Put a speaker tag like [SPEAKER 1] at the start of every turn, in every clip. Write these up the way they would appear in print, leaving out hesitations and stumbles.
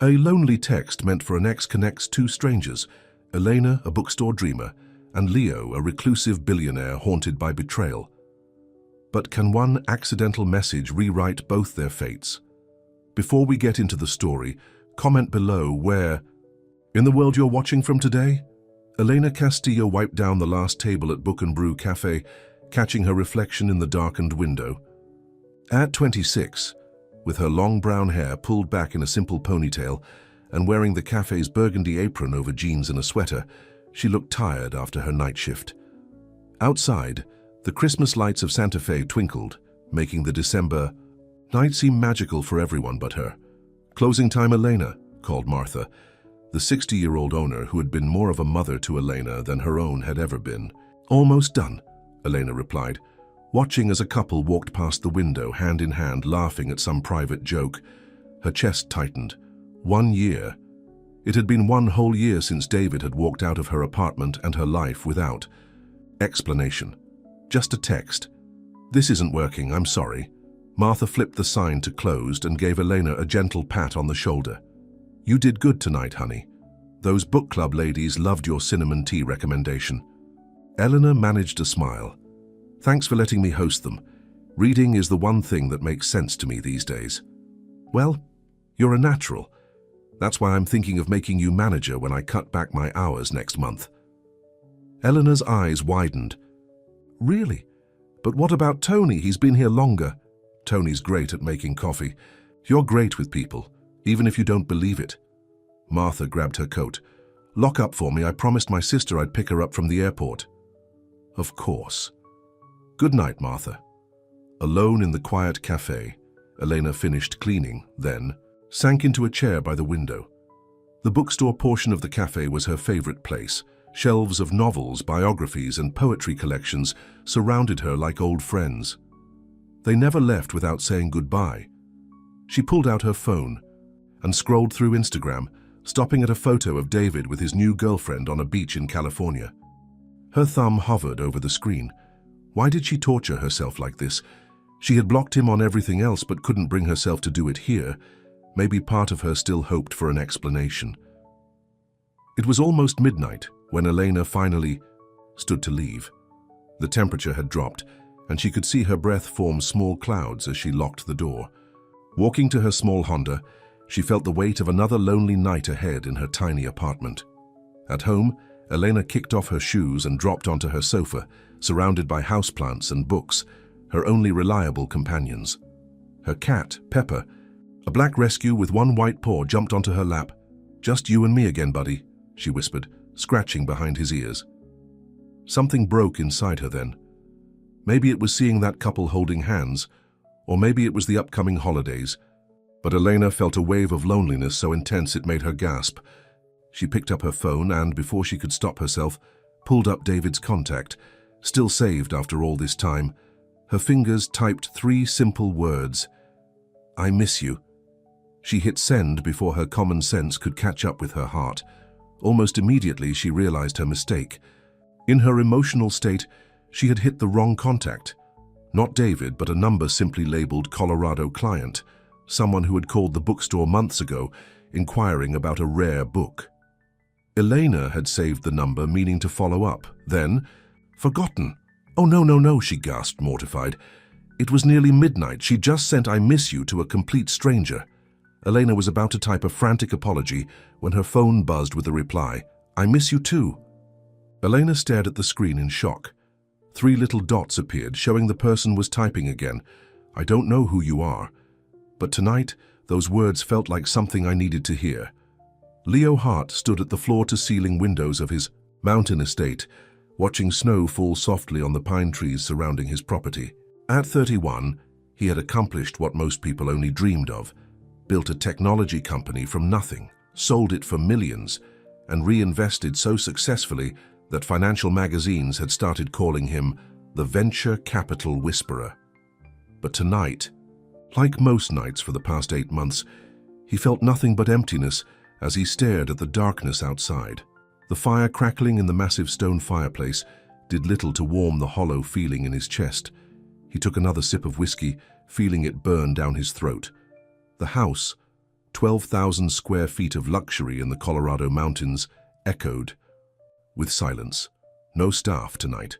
[SPEAKER 1] A lonely text meant for an ex connects two strangers, Elena, a bookstore dreamer, and Leo, a reclusive billionaire haunted by betrayal. But can one accidental message rewrite both their fates? Before we get into the story, comment below where, in the world you're watching from today? Elena Castillo wiped down the last table at Book and Brew Cafe, catching her reflection in the darkened window. At 26, with her long brown hair pulled back in a simple ponytail and wearing the cafe's burgundy apron over jeans and a sweater, she looked tired after her night shift. Outside, the Christmas lights of Santa Fe twinkled, making the December night seem magical for everyone but her. "Closing time, Elena," called Martha, the 60-year-old owner who had been more of a mother to Elena than her own had ever been. "Almost done," Elena replied, watching as a couple walked past the window, hand in hand, laughing at some private joke. Her chest tightened. 1 year. It had been 1 whole year since David had walked out of her apartment and her life without explanation. Just a text. "This isn't working, I'm sorry." Martha flipped the sign to closed and gave Elena a gentle pat on the shoulder. "You did good tonight, honey. Those book club ladies loved your cinnamon tea recommendation." Eleanor managed a smile. "Thanks for letting me host them. Reading is the one thing that makes sense to me these days." "Well, you're a natural. That's why I'm thinking of making you manager when I cut back my hours next month." Eleanor's eyes widened. "Really? But what about Tony? He's been here longer." "Tony's great at making coffee. You're great with people, even if you don't believe it." Martha grabbed her coat. "Lock up for me. I promised my sister I'd pick her up from the airport." "Of course." "Good night, Martha." Alone in the quiet cafe, Elena finished cleaning, then sank into a chair by the window. The bookstore portion of the cafe was her favorite place. Shelves of novels, biographies, and poetry collections surrounded her like old friends. They never left without saying goodbye. She pulled out her phone and scrolled through Instagram, stopping at a photo of David with his new girlfriend on a beach in California. Her thumb hovered over the screen. Why did she torture herself like this? She had blocked him on everything else but couldn't bring herself to do it here. Maybe part of her still hoped for an explanation. It was almost midnight when Elena finally stood to leave. The temperature had dropped, and she could see her breath form small clouds as she locked the door. Walking to her small Honda, she felt the weight of another lonely night ahead in her tiny apartment. At home, Elena kicked off her shoes and dropped onto her sofa, surrounded by houseplants and books, her only reliable companions. Her cat, Pepper, a black rescue with one white paw, jumped onto her lap. "Just you and me again, buddy," she whispered, scratching behind his ears. Something broke inside her then. Maybe it was seeing that couple holding hands, or maybe it was the upcoming holidays. But Elena felt a wave of loneliness so intense it made her gasp. She picked up her phone and, before she could stop herself, pulled up David's contact, still saved after all this time. Her fingers typed 3 simple words. "I miss you." She hit send before her common sense could catch up with her heart. Almost immediately, she realized her mistake. In her emotional state, she had hit the wrong contact. Not David, but a number simply labeled Colorado client, someone who had called the bookstore months ago, inquiring about a rare book. Elena had saved the number, meaning to follow up. Then, forgotten. "Oh, no," she gasped, mortified. It was nearly midnight. She just sent "I miss you" to a complete stranger. Elena was about to type a frantic apology when her phone buzzed with a reply. "I miss you too." Elena stared at the screen in shock. 3 little dots appeared, showing the person was typing again. "I don't know who you are, but tonight those words felt like something I needed to hear." Leo Hart stood at the floor-to-ceiling windows of his mountain estate, watching snow fall softly on the pine trees surrounding his property. At 31, he had accomplished what most people only dreamed of: built a technology company from nothing, sold it for millions, and reinvested so successfully that financial magazines had started calling him the venture capital whisperer. But tonight, like most nights for the past 8 months, he felt nothing but emptiness as he stared at the darkness outside. The fire crackling in the massive stone fireplace did little to warm the hollow feeling in his chest. He took another sip of whiskey, feeling it burn down his throat. The house, 12,000 square feet of luxury in the Colorado mountains, echoed with silence. No staff tonight.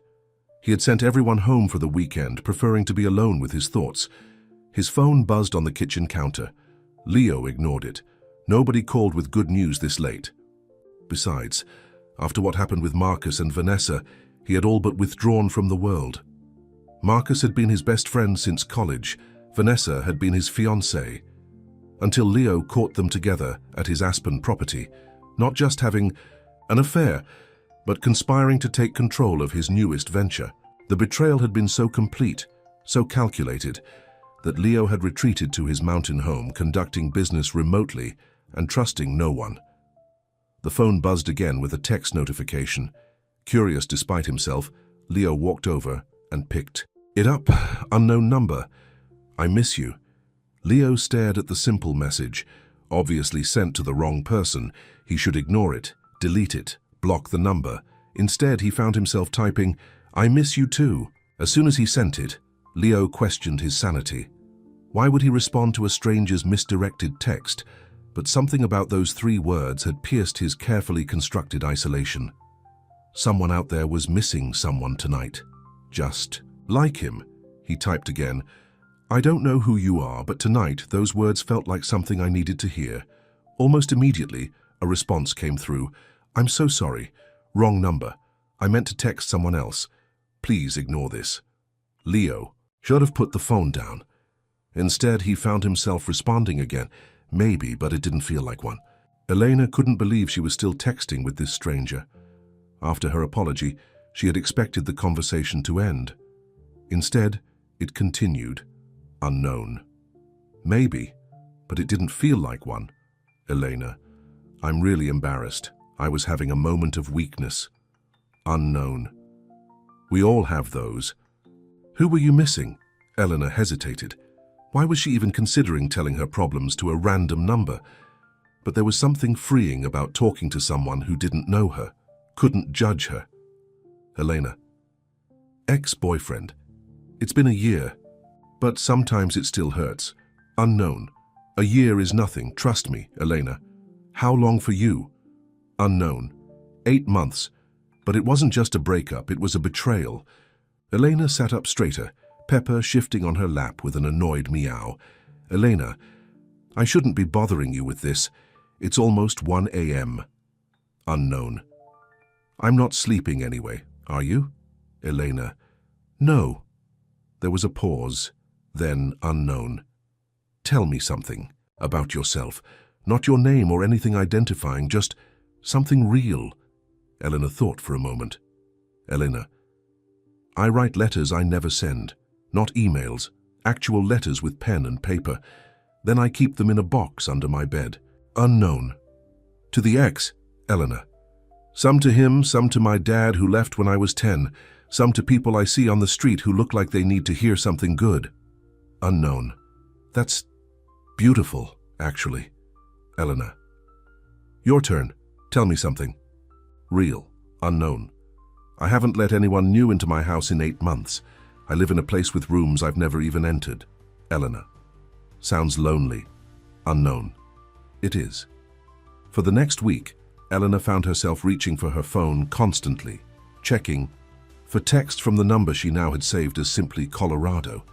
[SPEAKER 1] He had sent everyone home for the weekend, preferring to be alone with his thoughts. His phone buzzed on the kitchen counter. Leo ignored it. Nobody called with good news this late. Besides, after what happened with Marcus and Vanessa, he had all but withdrawn from the world. Marcus had been his best friend since college. Vanessa had been his fiancée. Until Leo caught them together at his Aspen property, not just having an affair, but conspiring to take control of his newest venture. The betrayal had been so complete, so calculated, that Leo had retreated to his mountain home, conducting business remotely and trusting no one. The phone buzzed again with a text notification. Curious despite himself, Leo walked over and picked it up. Unknown number. I miss you. Leo stared at the simple message, obviously sent to the wrong person. He should ignore it, delete it, block the number. Instead, he found himself typing, I miss you too. As soon as he sent it, Leo questioned his sanity. Why would he respond to a stranger's misdirected text? But something about those 3 words had pierced his carefully constructed isolation. Someone out there was missing someone tonight. Just like him. He typed again, I don't know who you are, but tonight those words felt like something I needed to hear. Almost immediately, a response came through. I'm so sorry. Wrong number. I meant to text someone else. Please ignore this. Leo should have put the phone down. Instead, he found himself responding again. Maybe, but it didn't feel like one. Elena couldn't believe she was still texting with this stranger. After her apology, she had expected the conversation to end. Instead, it continued. Unknown. Maybe, but it didn't feel like one. Elena, I'm really embarrassed. I was having a moment of weakness. Unknown. We all have those. Who were you missing? Elena hesitated. Why was she even considering telling her problems to a random number? But there was something freeing about talking to someone who didn't know her, couldn't judge her. Elena. Ex-boyfriend. It's been a year, but sometimes it still hurts. Unknown. A year is nothing, trust me, Elena. How long for you? Unknown. 8 months. But it wasn't just a breakup, it was a betrayal. Elena sat up straighter, Pepper shifting on her lap with an annoyed meow. Elena, I shouldn't be bothering you with this. It's almost 1 a.m. Unknown. I'm not sleeping anyway, are you? Elena. No. There was a pause, then unknown. Tell me something about yourself. Not your name or anything identifying, just something real. Elena thought for a moment. Elena. I write letters I never send. Not emails, actual letters with pen and paper. Then I keep them in a box under my bed. Unknown. To the ex, Elena. Some to him, some to my dad who left when I was 10. Some to people I see on the street who look like they need to hear something good. Unknown. That's beautiful, actually. Elena. Your turn. Tell me something. Real. Unknown. I haven't let anyone new into my house in 8 months. I live in a place with rooms I've never even entered. Elena. Sounds lonely. Unknown. It is. For the next week, Elena found herself reaching for her phone constantly, checking for text from the number she now had saved as simply Colorado.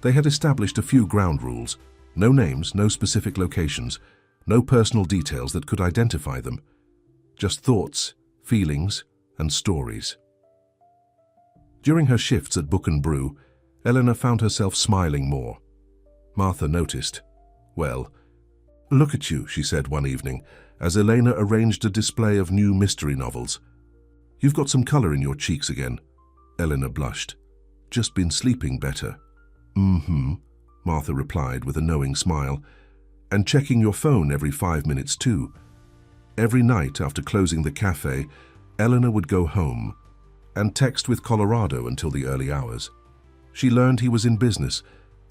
[SPEAKER 1] They had established a few ground rules. No names, no specific locations, no personal details that could identify them. Just thoughts, feelings, and stories. During her shifts at Book and Brew, Elena found herself smiling more. Martha noticed. Well, look at you, she said one evening, as Elena arranged a display of new mystery novels. You've got some color in your cheeks again. Elena blushed. Just been sleeping better. Mm-hmm, Martha replied with a knowing smile. And checking your phone every 5 minutes too. Every night after closing the cafe, Elena would go home and text with Colorado until the early hours. She learned he was in business,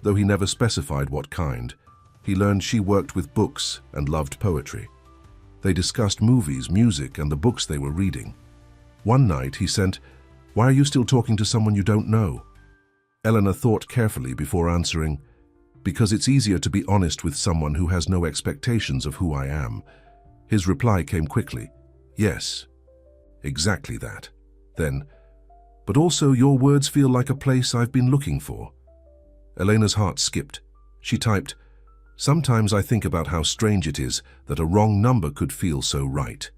[SPEAKER 1] though he never specified what kind. He learned she worked with books and loved poetry. They discussed movies, music, and the books they were reading. One night he sent, "Why are you still talking to someone you don't know?" Elena thought carefully before answering, Because it's easier to be honest with someone who has no expectations of who I am. His reply came quickly. Yes, exactly that. Then, but also your words feel like a place I've been looking for. Elena's heart skipped. She typed, sometimes I think about how strange it is that a wrong number could feel so right.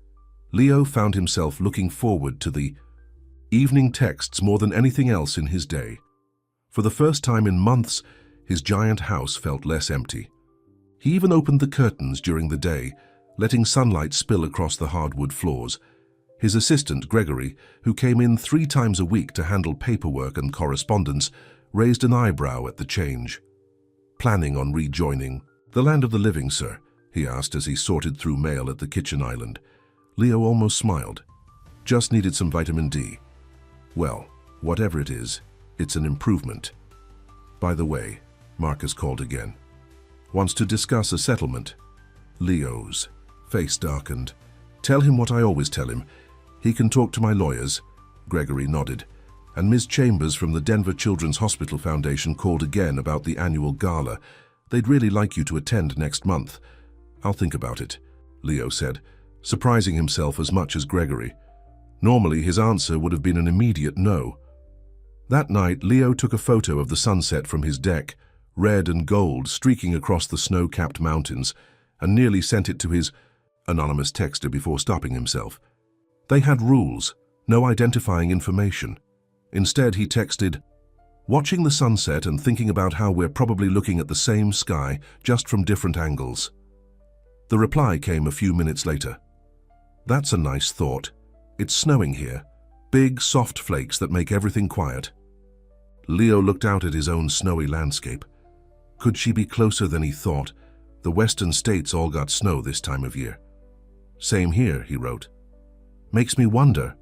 [SPEAKER 1] Leo found himself looking forward to the evening texts more than anything else in his day. For the first time in months, his giant house felt less empty. He even opened the curtains during the day, letting sunlight spill across the hardwood floors. His assistant, Gregory, who came in 3 times a week to handle paperwork and correspondence, raised an eyebrow at the change. Planning on rejoining the land of the living, sir? He asked as he sorted through mail at the kitchen island. Leo almost smiled. Just needed some vitamin D. Well, whatever it is, it's an improvement. By the way, Marcus called again. Wants to discuss a settlement. Leo's face darkened. Tell him what I always tell him. He can talk to my lawyers. Gregory nodded. And Ms. Chambers from the Denver Children's Hospital Foundation called again about the annual gala. They'd really like you to attend next month. I'll think about it, Leo said, surprising himself as much as Gregory. Normally, his answer would have been an immediate no. That night, Leo took a photo of the sunset from his deck, red and gold streaking across the snow-capped mountains, and nearly sent it to his anonymous texter before stopping himself. They had rules, no identifying information. Instead, he texted, watching the sunset and thinking about how we're probably looking at the same sky, just from different angles. The reply came a few minutes later. That's a nice thought. It's snowing here. Big, soft flakes that make everything quiet. Leo looked out at his own snowy landscape. Could she be closer than he thought? The western states all got snow this time of year. Same here, he wrote. Makes me wonder.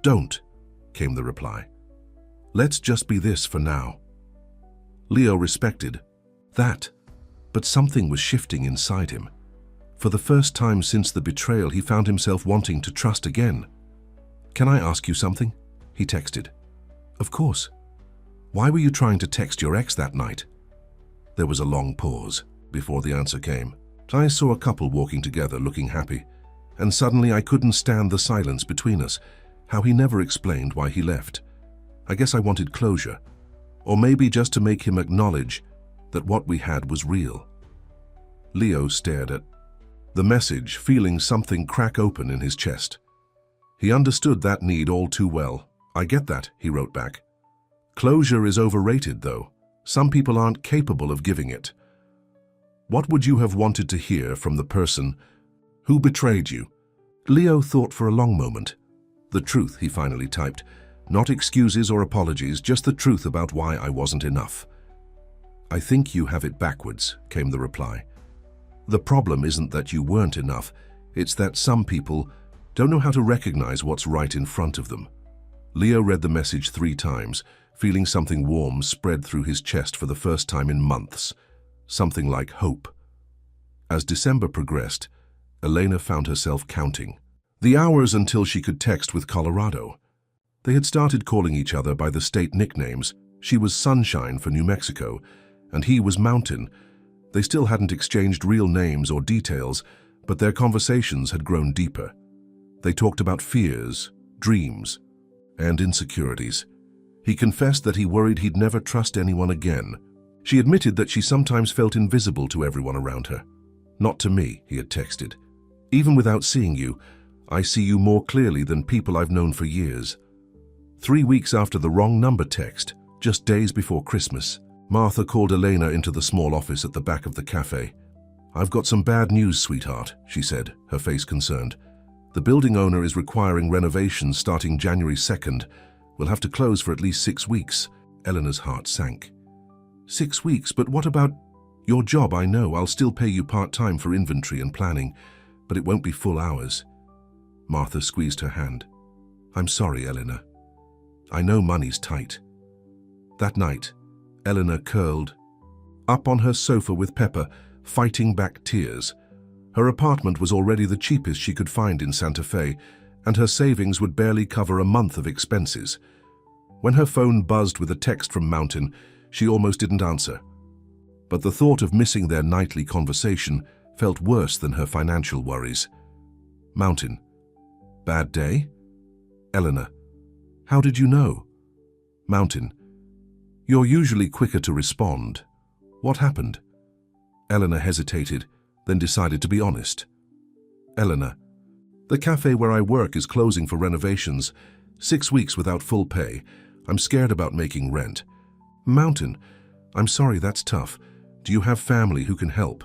[SPEAKER 1] Don't, came the reply. Let's just be this for now. Leo respected that, but something was shifting inside him. For the first time since the betrayal, he found himself wanting to trust again. Can I ask you something? He texted. Of course. Why were you trying to text your ex that night? There was a long pause before the answer came. I saw a couple walking together looking happy, and suddenly I couldn't stand the silence between us, how he never explained why he left. I guess I wanted closure, or maybe just to make him acknowledge that what we had was real. Leo stared at the message, feeling something crack open in his chest. He understood that need all too well. I get that, he wrote back. Closure is overrated, though. Some people aren't capable of giving it. What would you have wanted to hear from the person who betrayed you? Leo thought for a long moment. The truth, he finally typed. Not excuses or apologies, just the truth about why I wasn't enough. I think you have it backwards, came the reply. The problem isn't that you weren't enough, it's that some people don't know how to recognize what's right in front of them. Leo read the message 3 times, feeling something warm spread through his chest for the first time in months. Something like hope. As December progressed, Elena found herself counting the hours until she could text with Colorado. They had started calling each other by the state nicknames. She was Sunshine for New Mexico, and he was Mountain. They still hadn't exchanged real names or details, but their conversations had grown deeper. They talked about fears, dreams, and insecurities. He confessed that he worried he'd never trust anyone again. She admitted that she sometimes felt invisible to everyone around her. Not to me, he had texted. Even without seeing you, I see you more clearly than people I've known for years. 3 weeks after the wrong number text, just days before Christmas, Martha called Elena into the small office at the back of the cafe. I've got some bad news, sweetheart, she said, her face concerned. The building owner is requiring renovations starting January 2nd. We'll have to close for at least 6 weeks. Eleanor's heart sank. 6 weeks, but what about your job? I know I'll still pay you part-time for inventory and planning, but it won't be full hours. Martha squeezed her hand. I'm sorry, Eleanor. I know money's tight. That night, Eleanor curled up on her sofa with Pepper, fighting back tears. Her apartment was already the cheapest she could find in Santa Fe, and her savings would barely cover a month of expenses. When her phone buzzed with a text from Mountain, she almost didn't answer. but the thought of missing their nightly conversation felt worse than her financial worries. Mountain. Bad day? Eleanor. How did you know? Mountain. You're usually quicker to respond. What happened? Eleanor hesitated, then decided to be honest. Eleanor. The cafe where I work is closing for renovations. 6 weeks without full pay. I'm scared about making rent. Mountain. I'm sorry, that's tough. Do you have family who can help?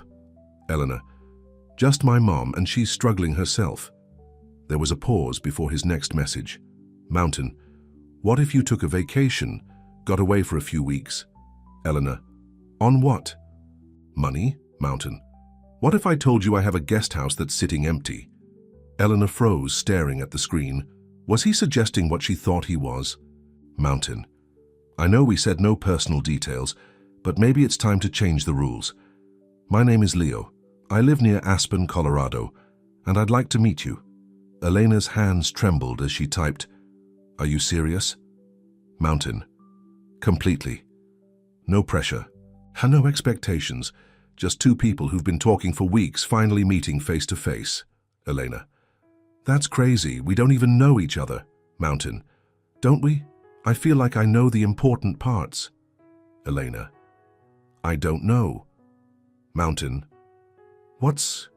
[SPEAKER 1] Eleanor. Just my mom, and she's struggling herself. There was a pause before his next message. Mountain. What if you took a vacation, got away for a few weeks? Eleanor. On what? Money? Mountain. What if I told you I have a guest house that's sitting empty? Eleanor froze, staring at the screen. Was he suggesting what she thought he was? Mountain. I know we said no personal details, but maybe it's time to change the rules. My name is Leo. I live near Aspen, Colorado, and I'd like to meet you. Elena's hands trembled as she typed, Are you serious? Mountain. Completely. No pressure. And no expectations. Just two people who've been talking for weeks finally meeting face to face. Elena. That's crazy. We don't even know each other. Mountain. Don't we? I feel like I know the important parts. Elena. I don't know. Mountain. What's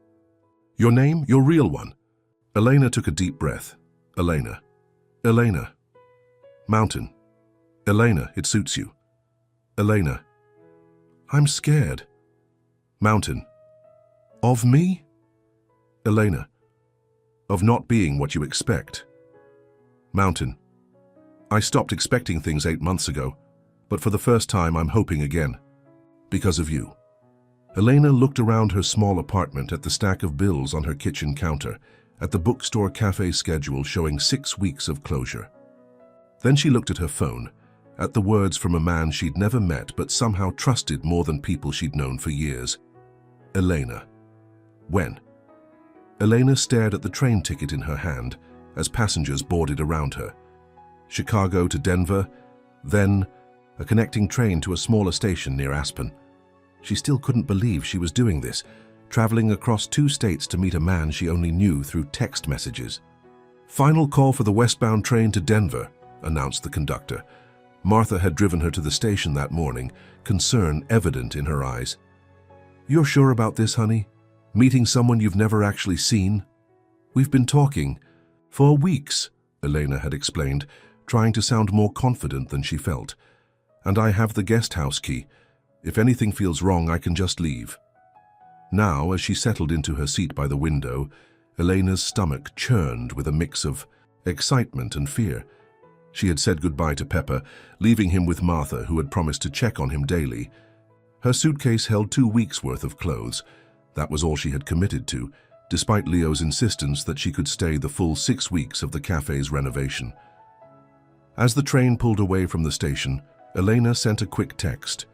[SPEAKER 1] your name? Your real one? Elena took a deep breath. Elena. Elena. Mountain. Elena, it suits you. Elena. I'm scared. Mountain. Of me? Elena. Of not being what you expect. Mountain. I stopped expecting things 8 months ago, but for the first time I'm hoping again. Because of you. Elena looked around her small apartment at the stack of bills on her kitchen counter, at the bookstore cafe schedule showing 6 weeks of closure. Then she looked at her phone, at the words from a man she'd never met but somehow trusted more than people she'd known for years. Elena. When? Elena stared at the train ticket in her hand as passengers boarded around her. Chicago to Denver, then a connecting train to a smaller station near Aspen. She still couldn't believe she was doing this, traveling across 2 states to meet a man she only knew through text messages. Final call for the westbound train to Denver, announced the conductor. Martha had driven her to the station that morning, concern evident in her eyes. You're sure about this, honey? Meeting someone you've never actually seen? We've been talking for weeks, Elena had explained, trying to sound more confident than she felt. And I have the guest house key. If anything feels wrong, I can just leave. Now, as she settled into her seat by the window, Elena's stomach churned with a mix of excitement and fear. She had said goodbye to Pepper, leaving him with Martha, who had promised to check on him daily. Her suitcase held 2 weeks' worth of clothes. That was all she had committed to, despite Leo's insistence that she could stay the full 6 weeks of the cafe's renovation. As the train pulled away from the station, Elena sent a quick text.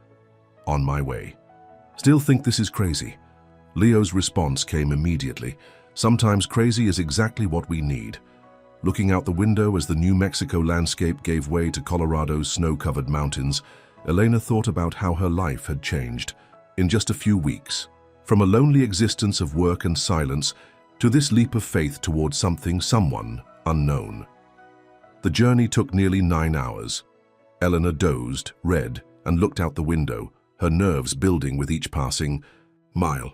[SPEAKER 1] On my way. Still think this is crazy? Leo's response came immediately. Sometimes crazy is exactly what we need. Looking out the window as the New Mexico landscape gave way to Colorado's snow-covered mountains, Elena thought about how her life had changed in just a few weeks. From a lonely existence of work and silence to this leap of faith towards someone unknown. The journey took nearly 9 hours. Elena dozed, read, and looked out the window, her nerves building with each passing mile.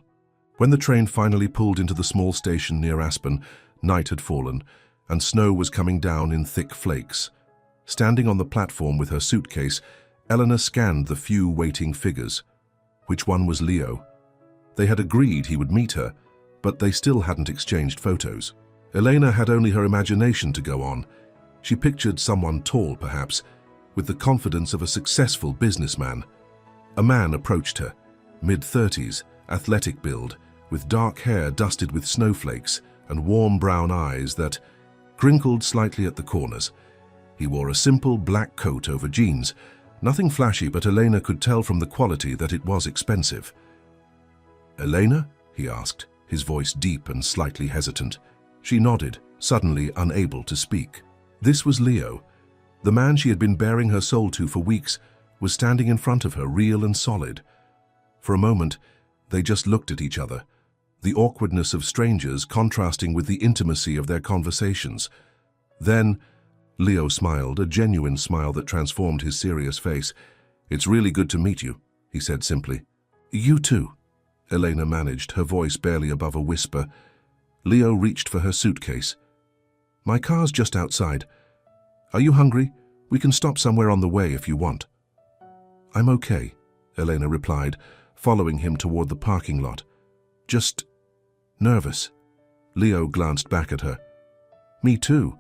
[SPEAKER 1] When the train finally pulled into the small station near Aspen, night had fallen, and snow was coming down in thick flakes. Standing on the platform with her suitcase, Elena scanned the few waiting figures. Which one was Leo? They had agreed he would meet her, but they still hadn't exchanged photos. Elena had only her imagination to go on. She pictured someone tall, perhaps, with the confidence of a successful businessman. A man approached her, mid-30s, athletic build, with dark hair dusted with snowflakes and warm brown eyes that crinkled slightly at the corners. He wore a simple black coat over jeans, nothing flashy, but Elena could tell from the quality that it was expensive. Elena? He asked, his voice deep and slightly hesitant. She nodded, suddenly unable to speak. This was Leo. The man she had been bearing her soul to for weeks was standing in front of her, real and solid. For a moment, they just looked at each other, the awkwardness of strangers contrasting with the intimacy of their conversations. Then, Leo smiled, a genuine smile that transformed his serious face. "It's really good to meet you," he said simply. "You too," Elena managed, her voice barely above a whisper. Leo reached for her suitcase. "My car's just outside. Are you hungry? We can stop somewhere on the way if you want." "I'm okay," Elena replied, following him toward the parking lot. "Just nervous." Leo glanced back at her. "Me too.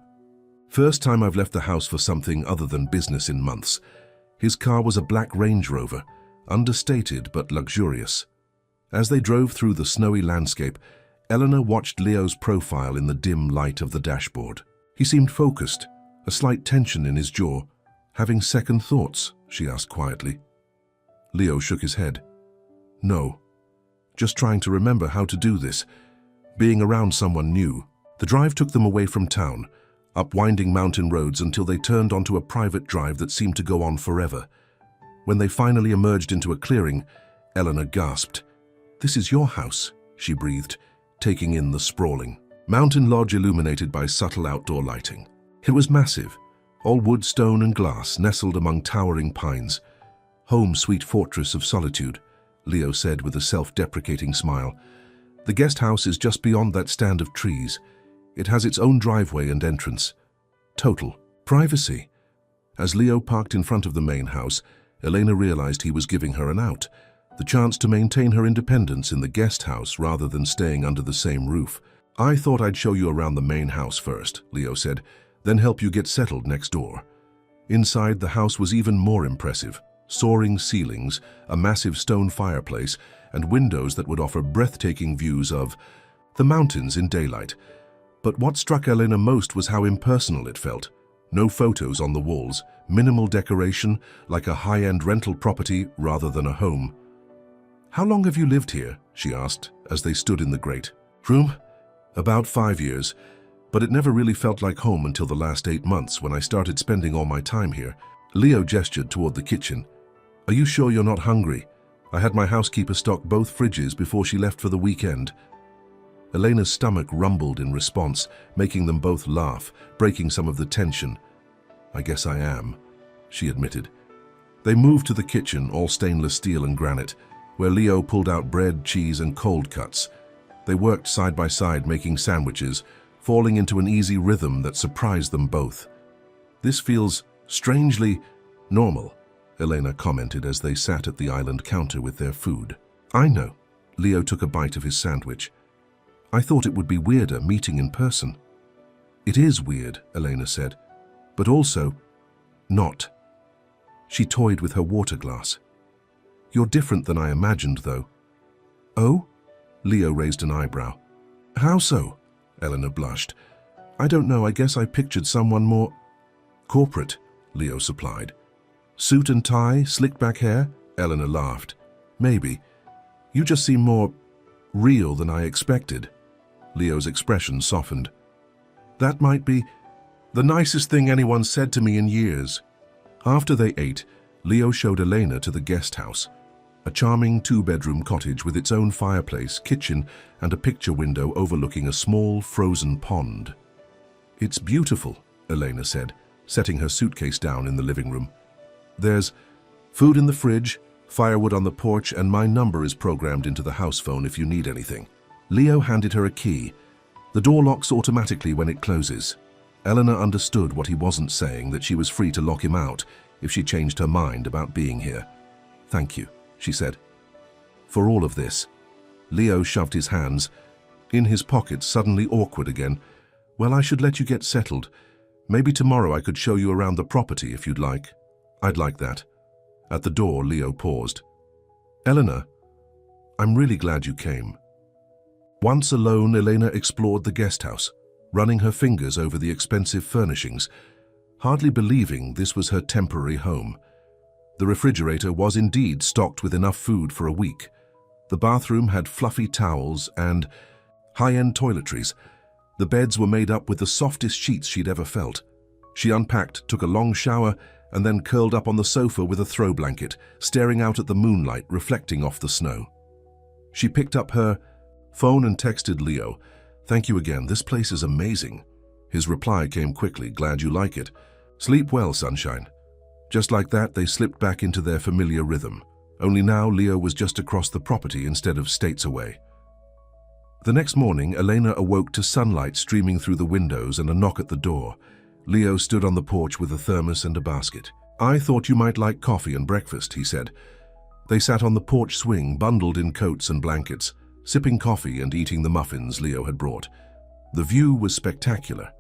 [SPEAKER 1] First time I've left the house for something other than business in months." His car was a black Range Rover, understated but luxurious. As they drove through the snowy landscape, Eleanor watched Leo's profile in the dim light of the dashboard. He seemed focused, a slight tension in his jaw. "Having second thoughts?" she asked quietly. Leo shook his head. "No. Just trying to remember how to do this. Being around someone new." The drive took them away from town, up winding mountain roads until they turned onto a private drive that seemed to go on forever. When they finally emerged into a clearing, Eleanor gasped. "This is your house," she breathed, taking in the sprawling mountain lodge illuminated by subtle outdoor lighting. It was massive, all wood, stone, and glass, nestled among towering pines. "Home, sweet fortress of solitude," Leo said with a self-deprecating smile. "The guest house is just beyond that stand of trees. It has its own driveway and entrance. Total privacy." As Leo parked in front of the main house, Elena realized he was giving her an out, the chance to maintain her independence in the guest house rather than staying under the same roof. "I thought I'd show you around the main house first," Leo said, "then help you get settled next door." Inside, the house was even more impressive. Soaring ceilings, a massive stone fireplace, and windows that would offer breathtaking views of the mountains in daylight. But what struck Elena most was how impersonal it felt. No photos on the walls, minimal decoration, like a high-end rental property rather than a home. "How long have you lived here?" she asked, as they stood in the great room. "About 5 years, but it never really felt like home until the last 8 months when I started spending all my time here." Leo gestured toward the kitchen. "Are you sure you're not hungry? I had my housekeeper stock both fridges before she left for the weekend." Elena's stomach rumbled in response, making them both laugh, breaking some of the tension. "I guess I am," she admitted. They moved to the kitchen, all stainless steel and granite, where Leo pulled out bread, cheese, and cold cuts. They worked side by side making sandwiches, falling into an easy rhythm that surprised them both. "This feels strangely normal," Elena commented as they sat at the island counter with their food. "I know." Leo took a bite of his sandwich. "I thought it would be weirder meeting in person." "It is weird," Elena said, "but also not." She toyed with her water glass. "You're different than I imagined, though." "Oh?" Leo raised an eyebrow. "How so?" Elena blushed. "I don't know, I guess I pictured someone more corporate," Leo supplied. "Suit and tie, slicked back hair?" Elena laughed. "Maybe. You just seem more real than I expected." Leo's expression softened. "That might be the nicest thing anyone said to me in years." After they ate, Leo showed Elena to the guest house, a charming 2-bedroom cottage with its own fireplace, kitchen, and a picture window overlooking a small, frozen pond. "It's beautiful," Elena said, setting her suitcase down in the living room. "There's food in the fridge, firewood on the porch, and my number is programmed into the house phone if you need anything." Leo handed her a key. The door locks automatically when it closes. Eleanor understood what he wasn't saying, that she was free to lock him out if she changed her mind about being here. "Thank you," she said. "For all of this." Leo shoved his hands in his pockets, suddenly awkward again. "Well, I should let you get settled. Maybe tomorrow I could show you around the property if you'd like." "I'd like that." At the door, Leo paused. "Eleanor, I'm really glad you came." Once alone, Elena explored the guest house, running her fingers over the expensive furnishings, hardly believing this was her temporary home. The refrigerator was indeed stocked with enough food for a week. The bathroom had fluffy towels and high-end toiletries. The beds were made up with the softest sheets she'd ever felt. She unpacked, took a long shower, and then curled up on the sofa with a throw blanket, staring out at the moonlight reflecting off the snow. She picked up her phone and texted Leo, "Thank you again, this place is amazing." His reply came quickly, "Glad you like it. Sleep well, sunshine." Just like that, they slipped back into their familiar rhythm. Only now Leo was just across the property instead of states away. The next morning, Elena awoke to sunlight streaming through the windows and a knock at the door. Leo stood on the porch with a thermos and a basket. "I thought you might like coffee and breakfast," he said. They sat on the porch swing, bundled in coats and blankets, sipping coffee and eating the muffins Leo had brought. The view was spectacular.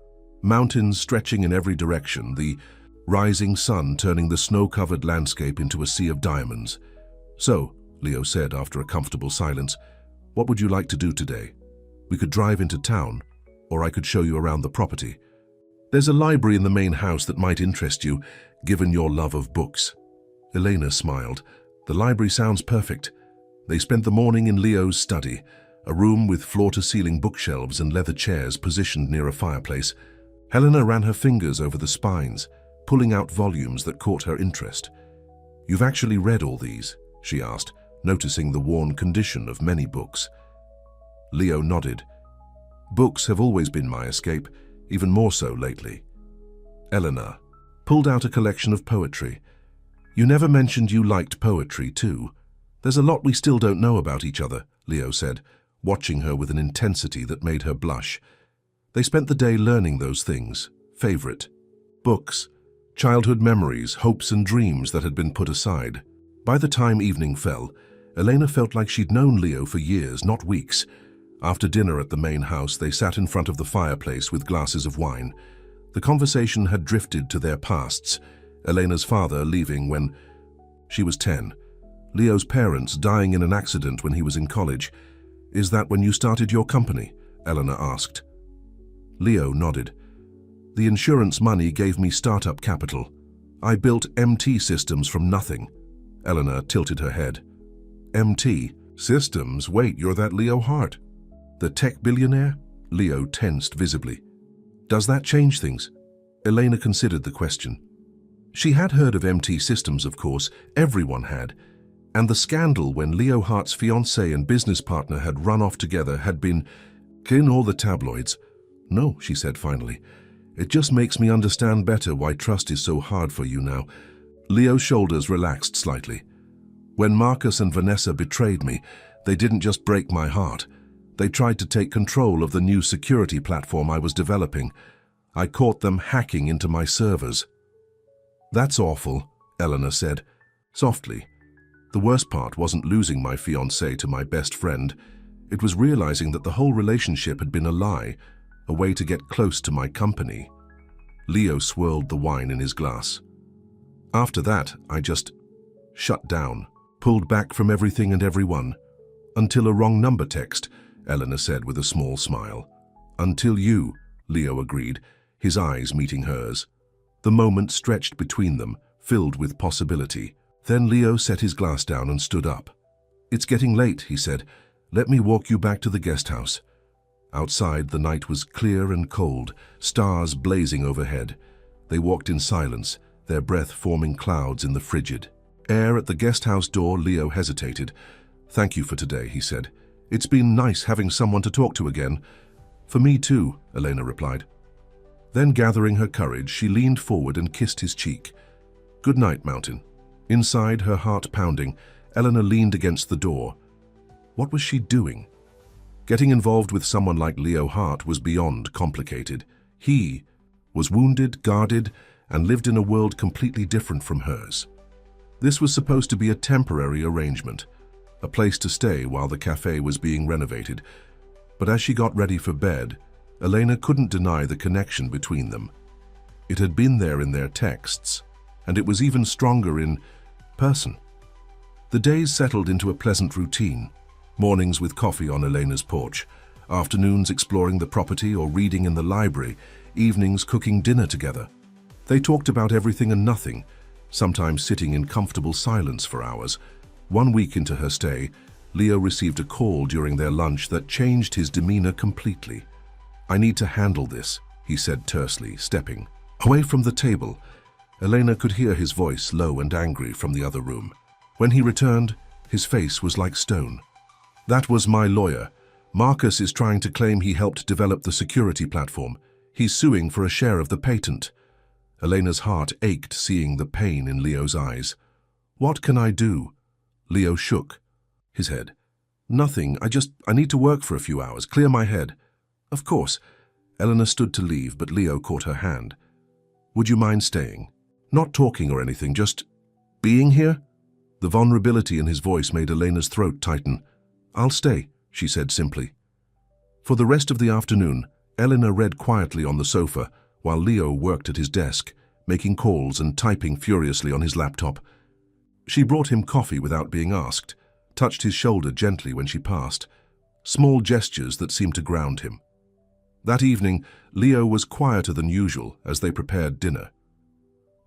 [SPEAKER 1] Mountains stretching in every direction, the rising sun turning the snow-covered landscape into a sea of diamonds. "So," Leo said after a comfortable silence, "what would you like to do today? We could drive into town, or I could show you around the property. There's a library in the main house that might interest you, given your love of books." Elena smiled. "The library sounds perfect." They spent the morning in Leo's study, a room with floor-to-ceiling bookshelves and leather chairs positioned near a fireplace. Helena ran her fingers over the spines, pulling out volumes that caught her interest. "You've actually read all these?" she asked, noticing the worn condition of many books. Leo nodded. "Books have always been my escape, even more so lately." Elena pulled out a collection of poetry. "You never mentioned you liked poetry, too. There's a lot we still don't know about each other," Leo said, watching her with an intensity that made her blush. They spent the day learning those things. Favorite books, childhood memories, hopes and dreams that had been put aside. By the time evening fell, Elena felt like she'd known Leo for years, not weeks. After dinner at the main house, they sat in front of the fireplace with glasses of wine. The conversation had drifted to their pasts, Elena's father leaving when she was 10, Leo's parents dying in an accident when he was in college. "Is that when you started your company?" Elena asked. Leo nodded. "The insurance money gave me startup capital. I built MT Systems from nothing." Elena tilted her head. "MT Systems? Wait, you're that Leo Hart, the tech billionaire?" Leo tensed visibly. "Does that change things?" Elena considered the question. She had heard of MT Systems, of course, everyone had, and the scandal when Leo Hart's fiancée and business partner had run off together had been in all the tabloids. "No," she said finally. "It just makes me understand better why trust is so hard for you now." Leo's shoulders relaxed slightly. "When Marcus and Vanessa betrayed me, they didn't just break my heart. They tried to take control of the new security platform I was developing. I caught them hacking into my servers." "That's awful," Elena said, softly. "The worst part wasn't losing my fiancée to my best friend. It was realizing that the whole relationship had been a lie, a way to get close to my company." Leo swirled the wine in his glass. "After that, I just shut down, pulled back from everything and everyone. Until a wrong number text," Elena said with a small smile. "Until you," Leo agreed, his eyes meeting hers. The moment stretched between them, filled with possibility. Then Leo set his glass down and stood up. "It's getting late," he said. "Let me walk you back to the guest house." Outside, the night was clear and cold, stars blazing overhead. They walked in silence, their breath forming clouds in the frigid air. At the guest house door, Leo hesitated. "Thank you for today," he said. "It's been nice having someone to talk to again." "For me too," Elena replied. Then, gathering her courage, she leaned forward and kissed his cheek. "Good night, Mountain." Inside, her heart pounding, Elena leaned against the door. What was she doing? Getting involved with someone like Leo Hart was beyond complicated. He was wounded, guarded, and lived in a world completely different from hers. This was supposed to be a temporary arrangement, a place to stay while the cafe was being renovated. But as she got ready for bed, Elena couldn't deny the connection between them. It had been there in their texts, and it was even stronger in person. The days settled into a pleasant routine. Mornings with coffee on Elena's porch, afternoons exploring the property or reading in the library, evenings cooking dinner together. They talked about everything and nothing, sometimes sitting in comfortable silence for hours. One week into her stay, Leo received a call during their lunch that changed his demeanor completely. "I need to handle this," he said tersely, stepping away from the table. Elena could hear his voice, low and angry, from the other room. When he returned, his face was like stone. "That was my lawyer. Marcus is trying to claim he helped develop the security platform. He's suing for a share of the patent." Elena's heart ached seeing the pain in Leo's eyes. "What can I do?" Leo shook his head. "Nothing. I need to work for a few hours, clear my head." "Of course." Elena stood to leave, but Leo caught her hand. "Would you mind staying? Not talking or anything, just being here?" The vulnerability in his voice made Elena's throat tighten. "I'll stay," she said simply. For the rest of the afternoon, Elena read quietly on the sofa, while Leo worked at his desk, making calls and typing furiously on his laptop. She brought him coffee without being asked, touched his shoulder gently when she passed, small gestures that seemed to ground him. That evening, Leo was quieter than usual as they prepared dinner.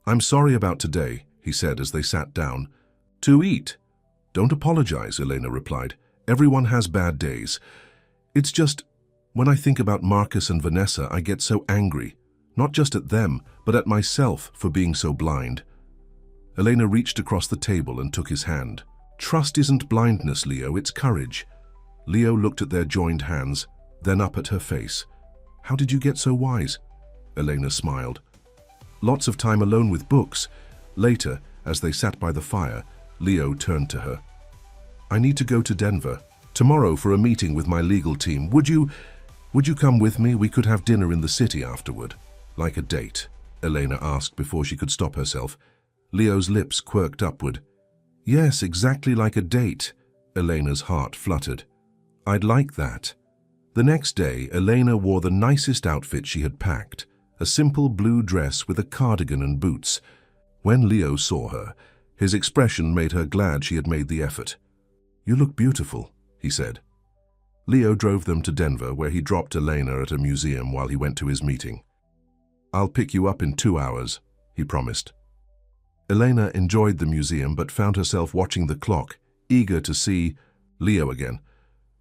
[SPEAKER 1] "I'm sorry about today," he said as they sat down. "To eat." "Don't apologize," Elena replied. "Everyone has bad days. It's just, when I think about Marcus and Vanessa, I get so angry, not just at them, but at myself for being so blind." Elena reached across the table and took his hand. "Trust isn't blindness, Leo, it's courage." Leo looked at their joined hands, then up at her face. "How did you get so wise?" Elena smiled. "Lots of time alone with books." Later, as they sat by the fire, Leo turned to her. "I need to go to Denver tomorrow for a meeting with my legal team. Would you come with me? We could have dinner in the city afterward." "Like a date?" Elena asked before she could stop herself. Leo's lips quirked upward. "Yes, exactly like a date." Elena's heart fluttered. "I'd like that." The next day, Elena wore the nicest outfit she had packed, a simple blue dress with a cardigan and boots. When Leo saw her, his expression made her glad she had made the effort. "You look beautiful," he said. Leo drove them to Denver, where he dropped Elena at a museum while he went to his meeting. "I'll pick you up in 2 hours," he promised. Elena enjoyed the museum but found herself watching the clock, eager to see Leo again.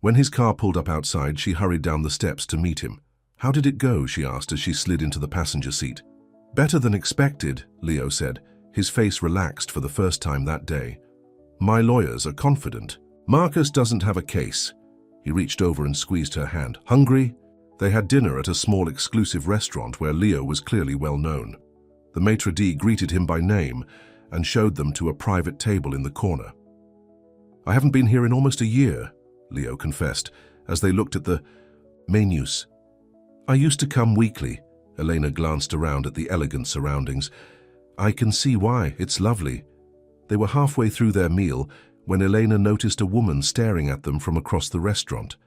[SPEAKER 1] When his car pulled up outside, she hurried down the steps to meet him. "How did it go?" she asked as she slid into the passenger seat. "Better than expected," Leo said, his face relaxed for the first time that day. "My lawyers are confident. Marcus doesn't have a case." He reached over and squeezed her hand. "Hungry?" They had dinner at a small exclusive restaurant where Leo was clearly well known. The maitre d' greeted him by name and showed them to a private table in the corner. "I haven't been here in almost a year," Leo confessed, as they looked at the menus. "I used to come weekly." Elena glanced around at the elegant surroundings. "I can see why. It's lovely." They were halfway through their meal when Elena noticed a woman staring at them from across the restaurant.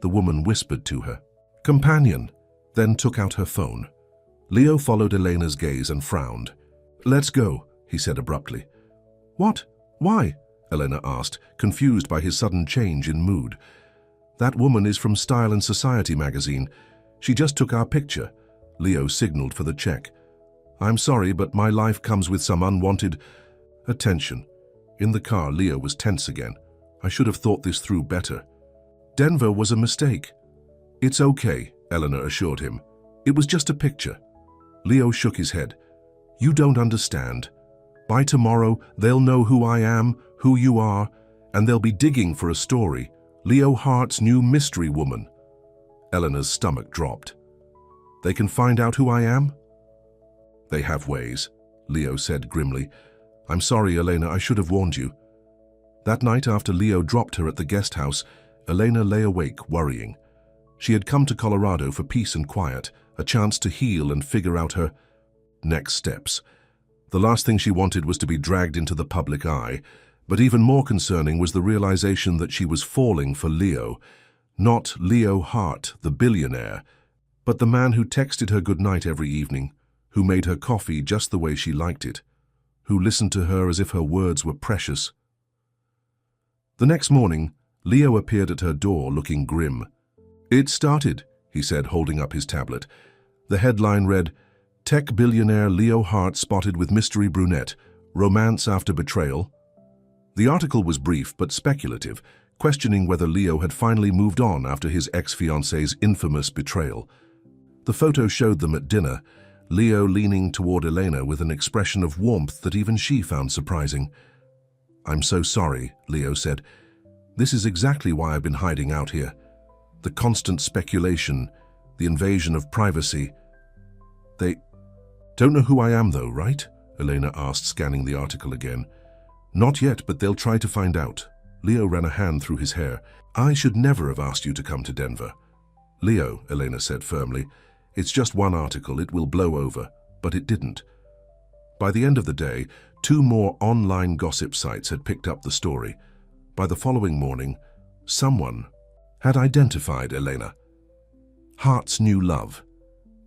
[SPEAKER 1] The woman whispered to her, "Companion," then took out her phone. Leo followed Elena's gaze and frowned. "Let's go," he said abruptly. "What? Why?" Elena asked, confused by his sudden change in mood. "That woman is from Style and Society magazine. She just took our picture." Leo signaled for the check. "I'm sorry, but my life comes with some unwanted attention." In the car, Leo was tense again. "I should have thought this through better." "Denver was a mistake." "It's okay," Elena assured him. "It was just a picture." Leo shook his head. "You don't understand. By tomorrow, they'll know who I am, who you are, and they'll be digging for a story. Leo Hart's new mystery woman." Elena's stomach dropped. "They can find out who I am?" "They have ways," Leo said grimly. "I'm sorry, Elena, I should have warned you." That night, after Leo dropped her at the guest house, Elena lay awake, worrying. She had come to Colorado for peace and quiet, a chance to heal and figure out her next steps. The last thing she wanted was to be dragged into the public eye, but even more concerning was the realization that she was falling for Leo. Not Leo Hart, the billionaire, but the man who texted her goodnight every evening, who made her coffee just the way she liked it, who listened to her as if her words were precious. The next morning, Leo appeared at her door looking grim. "It started," he said, holding up his tablet. The headline read, "Tech billionaire Leo Hart spotted with mystery brunette, romance after betrayal." The article was brief but speculative, questioning whether Leo had finally moved on after his ex-fiancée's infamous betrayal. The photo showed them at dinner, Leo leaning toward Elena with an expression of warmth that even she found surprising. "I'm so sorry," Leo said. "This is exactly why I've been hiding out here. The constant speculation, the invasion of privacy. They don't know who I am though, right?" Elena asked, scanning the article again. "Not yet, but they'll try to find out." Leo ran a hand through his hair. "I should never have asked you to come to Denver." "Leo," Elena said firmly, "it's just one article, it will blow over." But it didn't. By the end of the day, 2 more online gossip sites had picked up the story. By the following morning, someone had identified Elena. Heart's new love.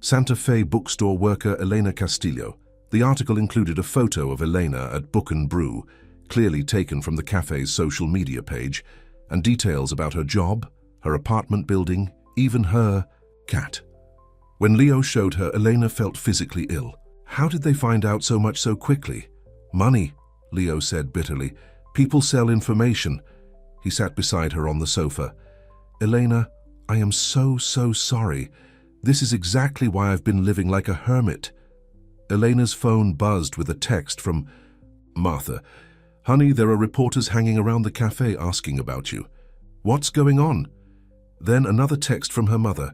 [SPEAKER 1] Santa Fe bookstore worker Elena Castillo. The article included a photo of Elena at Book and Brew, clearly taken from the cafe's social media page, and details about her job, her apartment building, even her cat. When Leo showed her, Elena felt physically ill. How did they find out so much so quickly? "Money," Leo said bitterly. "People sell information." He sat beside her on the sofa. "Elena, I am so sorry. This is exactly why I've been living like a hermit." Elena's phone buzzed with a text from Martha. "Honey, there are reporters hanging around the cafe asking about you." "What's going on?" Then another text from her mother.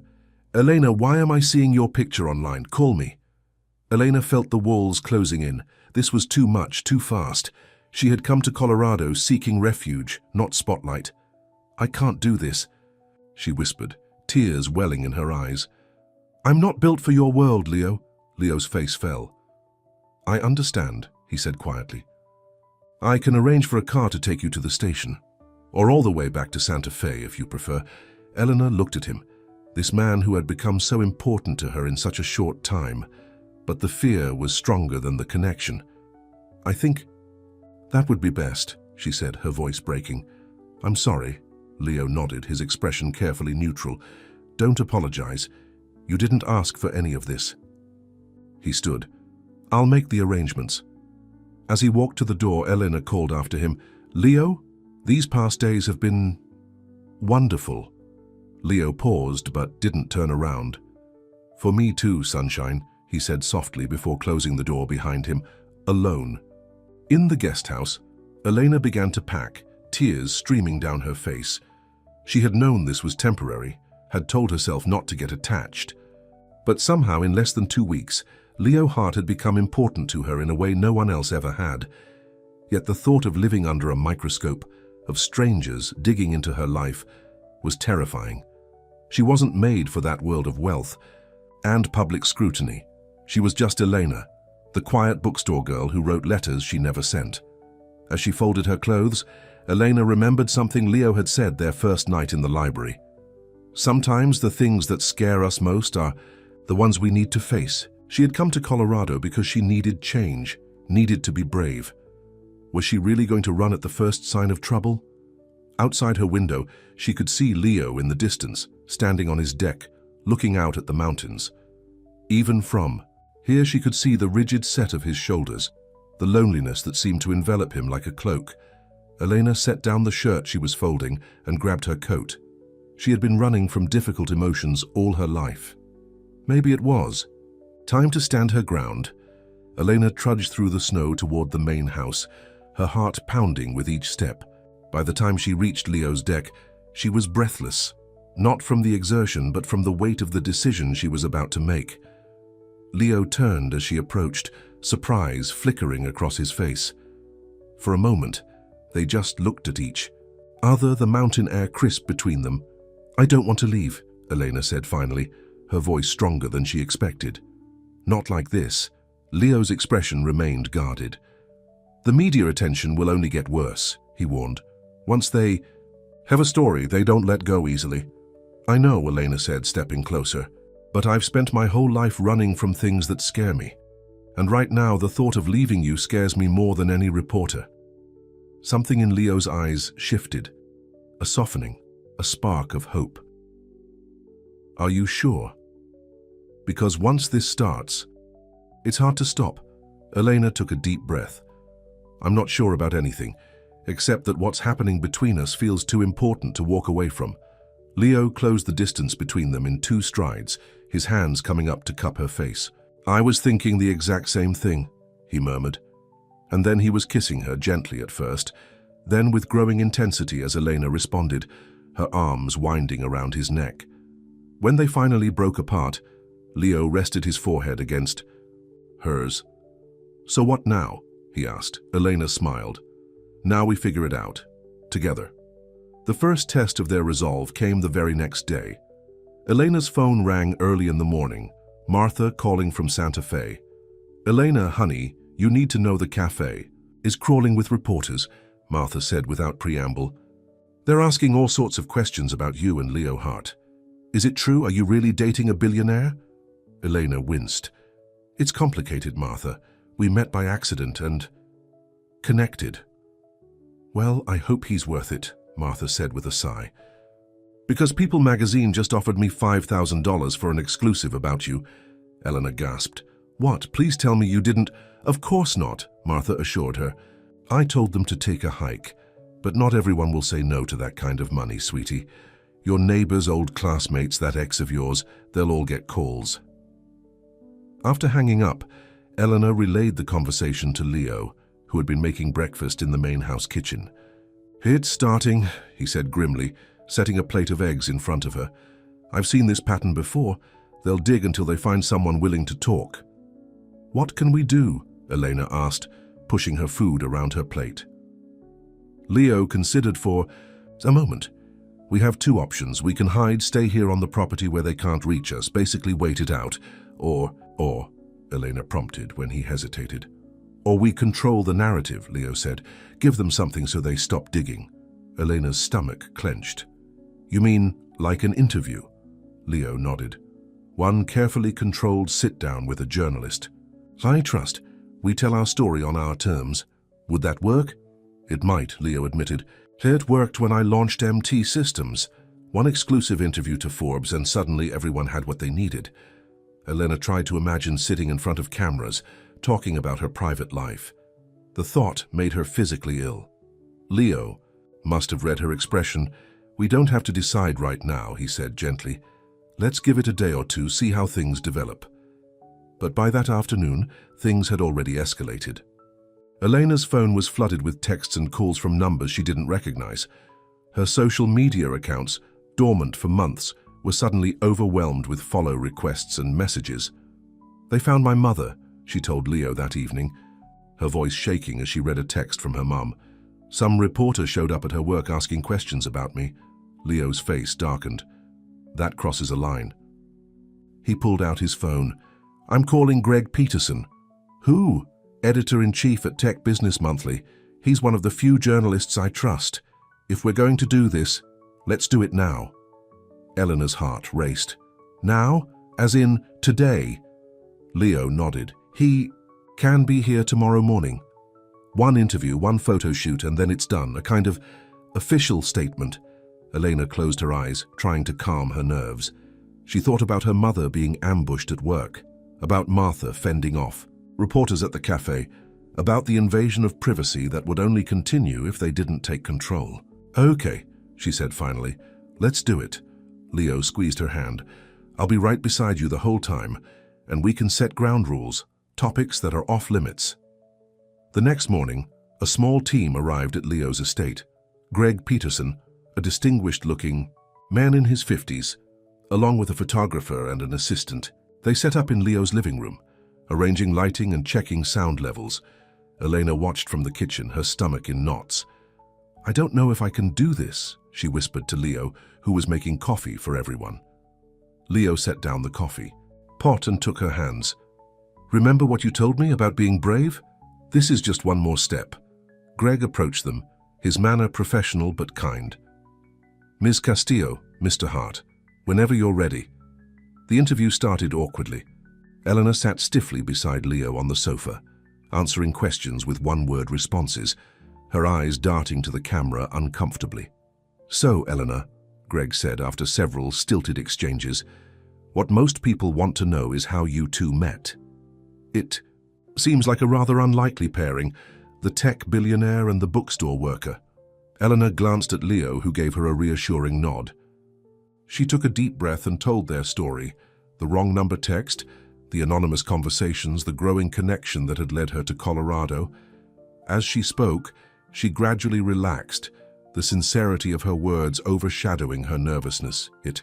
[SPEAKER 1] "Elena, why am I seeing your picture online? Call me." Elena felt the walls closing in. This was too much, too fast. She had come to Colorado seeking refuge, not spotlight. "I can't do this," she whispered, tears welling in her eyes. "I'm not built for your world, Leo." Leo's face fell. "I understand," he said quietly. "I can arrange for a car to take you to the station, or all the way back to Santa Fe if you prefer." Eleanor looked at him, this man who had become so important to her in such a short time, but the fear was stronger than the connection. "I think that would be best," she said, her voice breaking. "I'm sorry." Leo nodded, his expression carefully neutral. "Don't apologize. You didn't ask for any of this." He stood. "I'll make the arrangements." As he walked to the door, Elena called after him, "Leo, these past days have been wonderful." Leo paused but didn't turn around. "For me too, sunshine," he said softly before closing the door behind him, alone. In the guest house, Elena began to pack, tears streaming down her face. She had known this was temporary, had told herself not to get attached. But somehow, in less than 2 weeks, Leo Hart had become important to her in a way no one else ever had. Yet the thought of living under a microscope, of strangers digging into her life, was terrifying. She wasn't made for that world of wealth and public scrutiny. She was just Elena, the quiet bookstore girl who wrote letters she never sent. As she folded her clothes, Elena remembered something Leo had said their first night in the library. "Sometimes the things that scare us most are the ones we need to face." She had come to Colorado because she needed change, needed to be brave. Was she really going to run at the first sign of trouble? Outside her window, she could see Leo in the distance, standing on his deck, looking out at the mountains. Even from here she could see the rigid set of his shoulders, the loneliness that seemed to envelop him like a cloak. Elena set down the shirt she was folding and grabbed her coat. She had been running from difficult emotions all her life. Maybe it was time to stand her ground. Elena trudged through the snow toward the main house, her heart pounding with each step. By the time she reached Leo's deck, she was breathless, not from the exertion but from the weight of the decision she was about to make. Leo turned as she approached, surprise flickering across his face. For a moment, they just looked at each other, the mountain air crisp between them. "I don't want to leave," Elena said finally, her voice stronger than she expected. "Not like this." Leo's expression remained guarded. "The media attention will only get worse," he warned. "Once they have a story, they don't let go easily." "I know," Elena said, stepping closer, "but I've spent my whole life running from things that scare me. And right now, the thought of leaving you scares me more than any reporter." Something in Leo's eyes shifted, a softening, a spark of hope. "Are you sure? Because once this starts, it's hard to stop." Elena took a deep breath. "I'm not sure about anything, except that what's happening between us feels too important to walk away from." Leo closed the distance between them in 2 strides, his hands coming up to cup her face. I was thinking the exact same thing, he murmured. And then he was kissing her gently at first, then with growing intensity as Elena responded, her arms winding around his neck. When they finally broke apart, Leo rested his forehead against hers. So what now? He asked. Elena smiled. Now we figure it out. Together. The first test of their resolve came the very next day. Elena's phone rang early in the morning, Martha calling from Santa Fe. Elena, honey, you need to know the cafe is crawling with reporters, Martha said without preamble. They're asking all sorts of questions about you and Leo Hart. Is it true? Are you really dating a billionaire? Elena winced. It's complicated, Martha. We met by accident and connected. Well, I hope he's worth it, Martha said with a sigh. Because People magazine just offered me $5,000 for an exclusive about you, Elena gasped. What? Please tell me you didn't. Of course not, Martha assured her. I told them to take a hike, but not everyone will say no to that kind of money, sweetie. Your neighbors, old classmates, that ex of yours, they'll all get calls. After hanging up, Elena relayed the conversation to Leo, who had been making breakfast in the main house kitchen. It's starting, he said grimly, setting a plate of eggs in front of her. I've seen this pattern before. They'll dig until they find someone willing to talk. What can we do? Elena asked, pushing her food around her plate. Leo considered for a moment. We have two options. We can hide, stay here on the property where they can't reach us, basically wait it out. Or, Elena prompted when he hesitated. Or we control the narrative, Leo said. Give them something so they stop digging. Elena's stomach clenched. You mean like an interview? Leo nodded. One carefully controlled sit-down with a journalist. I trust. We tell our story on our terms. Would that work? It might, Leo admitted. It worked when I launched MT Systems. One exclusive interview to Forbes and suddenly everyone had what they needed. Elena tried to imagine sitting in front of cameras, talking about her private life. The thought made her physically ill. Leo must have read her expression. We don't have to decide right now, he said gently. Let's give it a day or two, see how things develop. But by that afternoon, things had already escalated. Elena's phone was flooded with texts and calls from numbers she didn't recognize. Her social media accounts, dormant for months, were suddenly overwhelmed with follow requests and messages. They found my mother, she told Leo that evening, her voice shaking as she read a text from her mum. Some reporter showed up at her work asking questions about me. Leo's face darkened. That crosses a line. He pulled out his phone. I'm calling Greg Peterson. Who? Editor-in-chief at Tech Business Monthly. He's one of the few journalists I trust. If we're going to do this, let's do it now. Eleanor's heart raced. Now? As in today? Leo nodded. He can be here tomorrow morning. One interview, one photo shoot, and then it's done. A kind of official statement. Elena closed her eyes, trying to calm her nerves. She thought about her mother being ambushed at work, about Martha fending off, reporters at the cafe, about the invasion of privacy that would only continue if they didn't take control. Okay, she said finally. Let's do it. Leo squeezed her hand. I'll be right beside you the whole time, and we can set ground rules, topics that are off limits. The next morning, a small team arrived at Leo's estate. Greg Peterson, a distinguished-looking man in his 50s, along with a photographer and an assistant. They set up in Leo's living room, arranging lighting and checking sound levels. Elena watched from the kitchen, her stomach in knots. I don't know if I can do this, she whispered to Leo, who was making coffee for everyone. Leo set down the coffee pot and took her hands. Remember what you told me about being brave? This is just one more step. Greg approached them, his manner professional but kind. Ms. Castillo, Mr. Hart, whenever you're ready. The interview started awkwardly. Eleanor sat stiffly beside Leo on the sofa, answering questions with one-word responses, her eyes darting to the camera uncomfortably. So, Eleanor, Greg said after several stilted exchanges, what most people want to know is how you two met. It seems like a rather unlikely pairing, the tech billionaire and the bookstore worker. Eleanor glanced at Leo, who gave her a reassuring nod. She took a deep breath and told their story, the wrong number text, the anonymous conversations, the growing connection that had led her to Colorado. As she spoke, she gradually relaxed, the sincerity of her words overshadowing her nervousness. It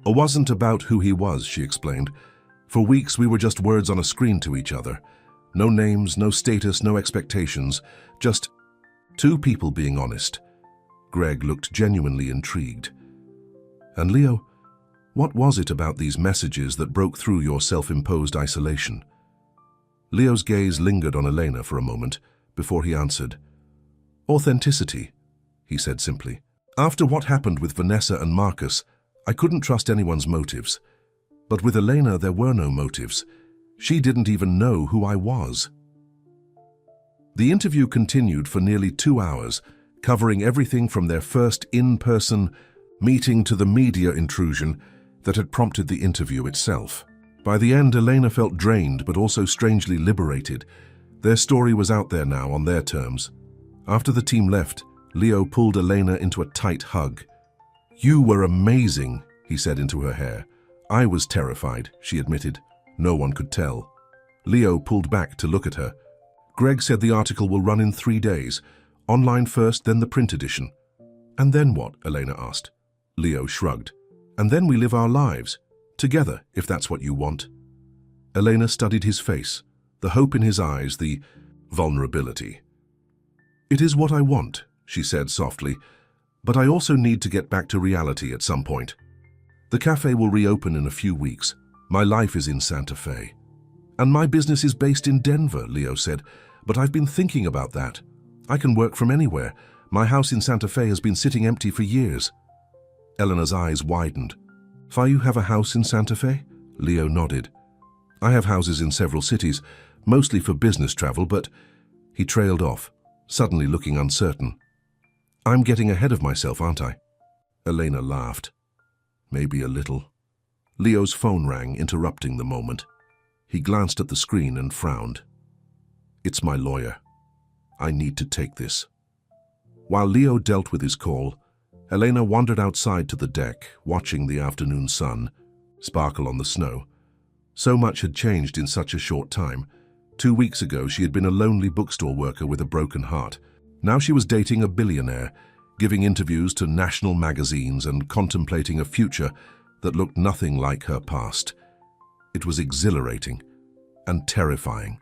[SPEAKER 1] wasn't about who he was, she explained. For weeks we were just words on a screen to each other. No names, no status, no expectations, just two people being honest. Greg looked genuinely intrigued. And Leo, what was it about these messages that broke through your self-imposed isolation? Leo's gaze lingered on Elena for a moment before he answered. Authenticity, he said simply. After what happened with Vanessa and Marcus, I couldn't trust anyone's motives. But with Elena, there were no motives. She didn't even know who I was. The interview continued for nearly 2 hours, covering everything from their first in-person meeting to the media intrusion that had prompted the interview itself. By the end, Elena felt drained but also strangely liberated. Their story was out there now on their terms. After the team left, Leo pulled Elena into a tight hug. "You were amazing," he said into her hair. "I was terrified," she admitted. No one could tell. Leo pulled back to look at her. "Greg said the article will run in 3 days. Online first, then the print edition." "And then what?" Elena asked. Leo shrugged. "And then we live our lives. Together, if that's what you want." Elena studied his face, the hope in his eyes, the vulnerability. "It is what I want," she said softly, "but I also need to get back to reality at some point. The cafe will reopen in a few weeks. My life is in Santa Fe. And my business is based in Denver," Leo said, "but I've been thinking about that. I can work from anywhere. My house in Santa Fe has been sitting empty for years." Eleanor's eyes widened. "You have a house in Santa Fe?" Leo nodded. "I have houses in several cities, mostly for business travel, but..." He trailed off, suddenly looking uncertain. "I'm getting ahead of myself, aren't I?" Elena laughed. "Maybe a little." Leo's phone rang, interrupting the moment. He glanced at the screen and frowned. "It's my lawyer. I need to take this." While Leo dealt with his call, Elena wandered outside to the deck, watching the afternoon sun sparkle on the snow. So much had changed in such a short time. 2 weeks ago, she had been a lonely bookstore worker with a broken heart. Now she was dating a billionaire, giving interviews to national magazines and contemplating a future that looked nothing like her past. It was exhilarating and terrifying.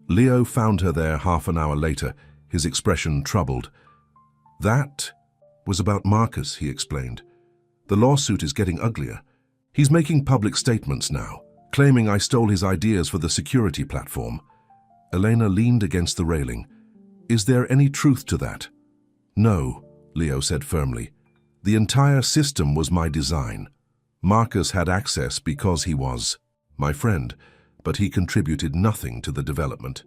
[SPEAKER 1] Leo found her there half an hour later, his expression troubled. "That was about Marcus," he explained. "The lawsuit is getting uglier. He's making public statements now, claiming I stole his ideas for the security platform." Elena leaned against the railing. "Is there any truth to that?" "No," Leo said firmly. "The entire system was my design. Marcus had access because he was my friend, but he contributed nothing to the development."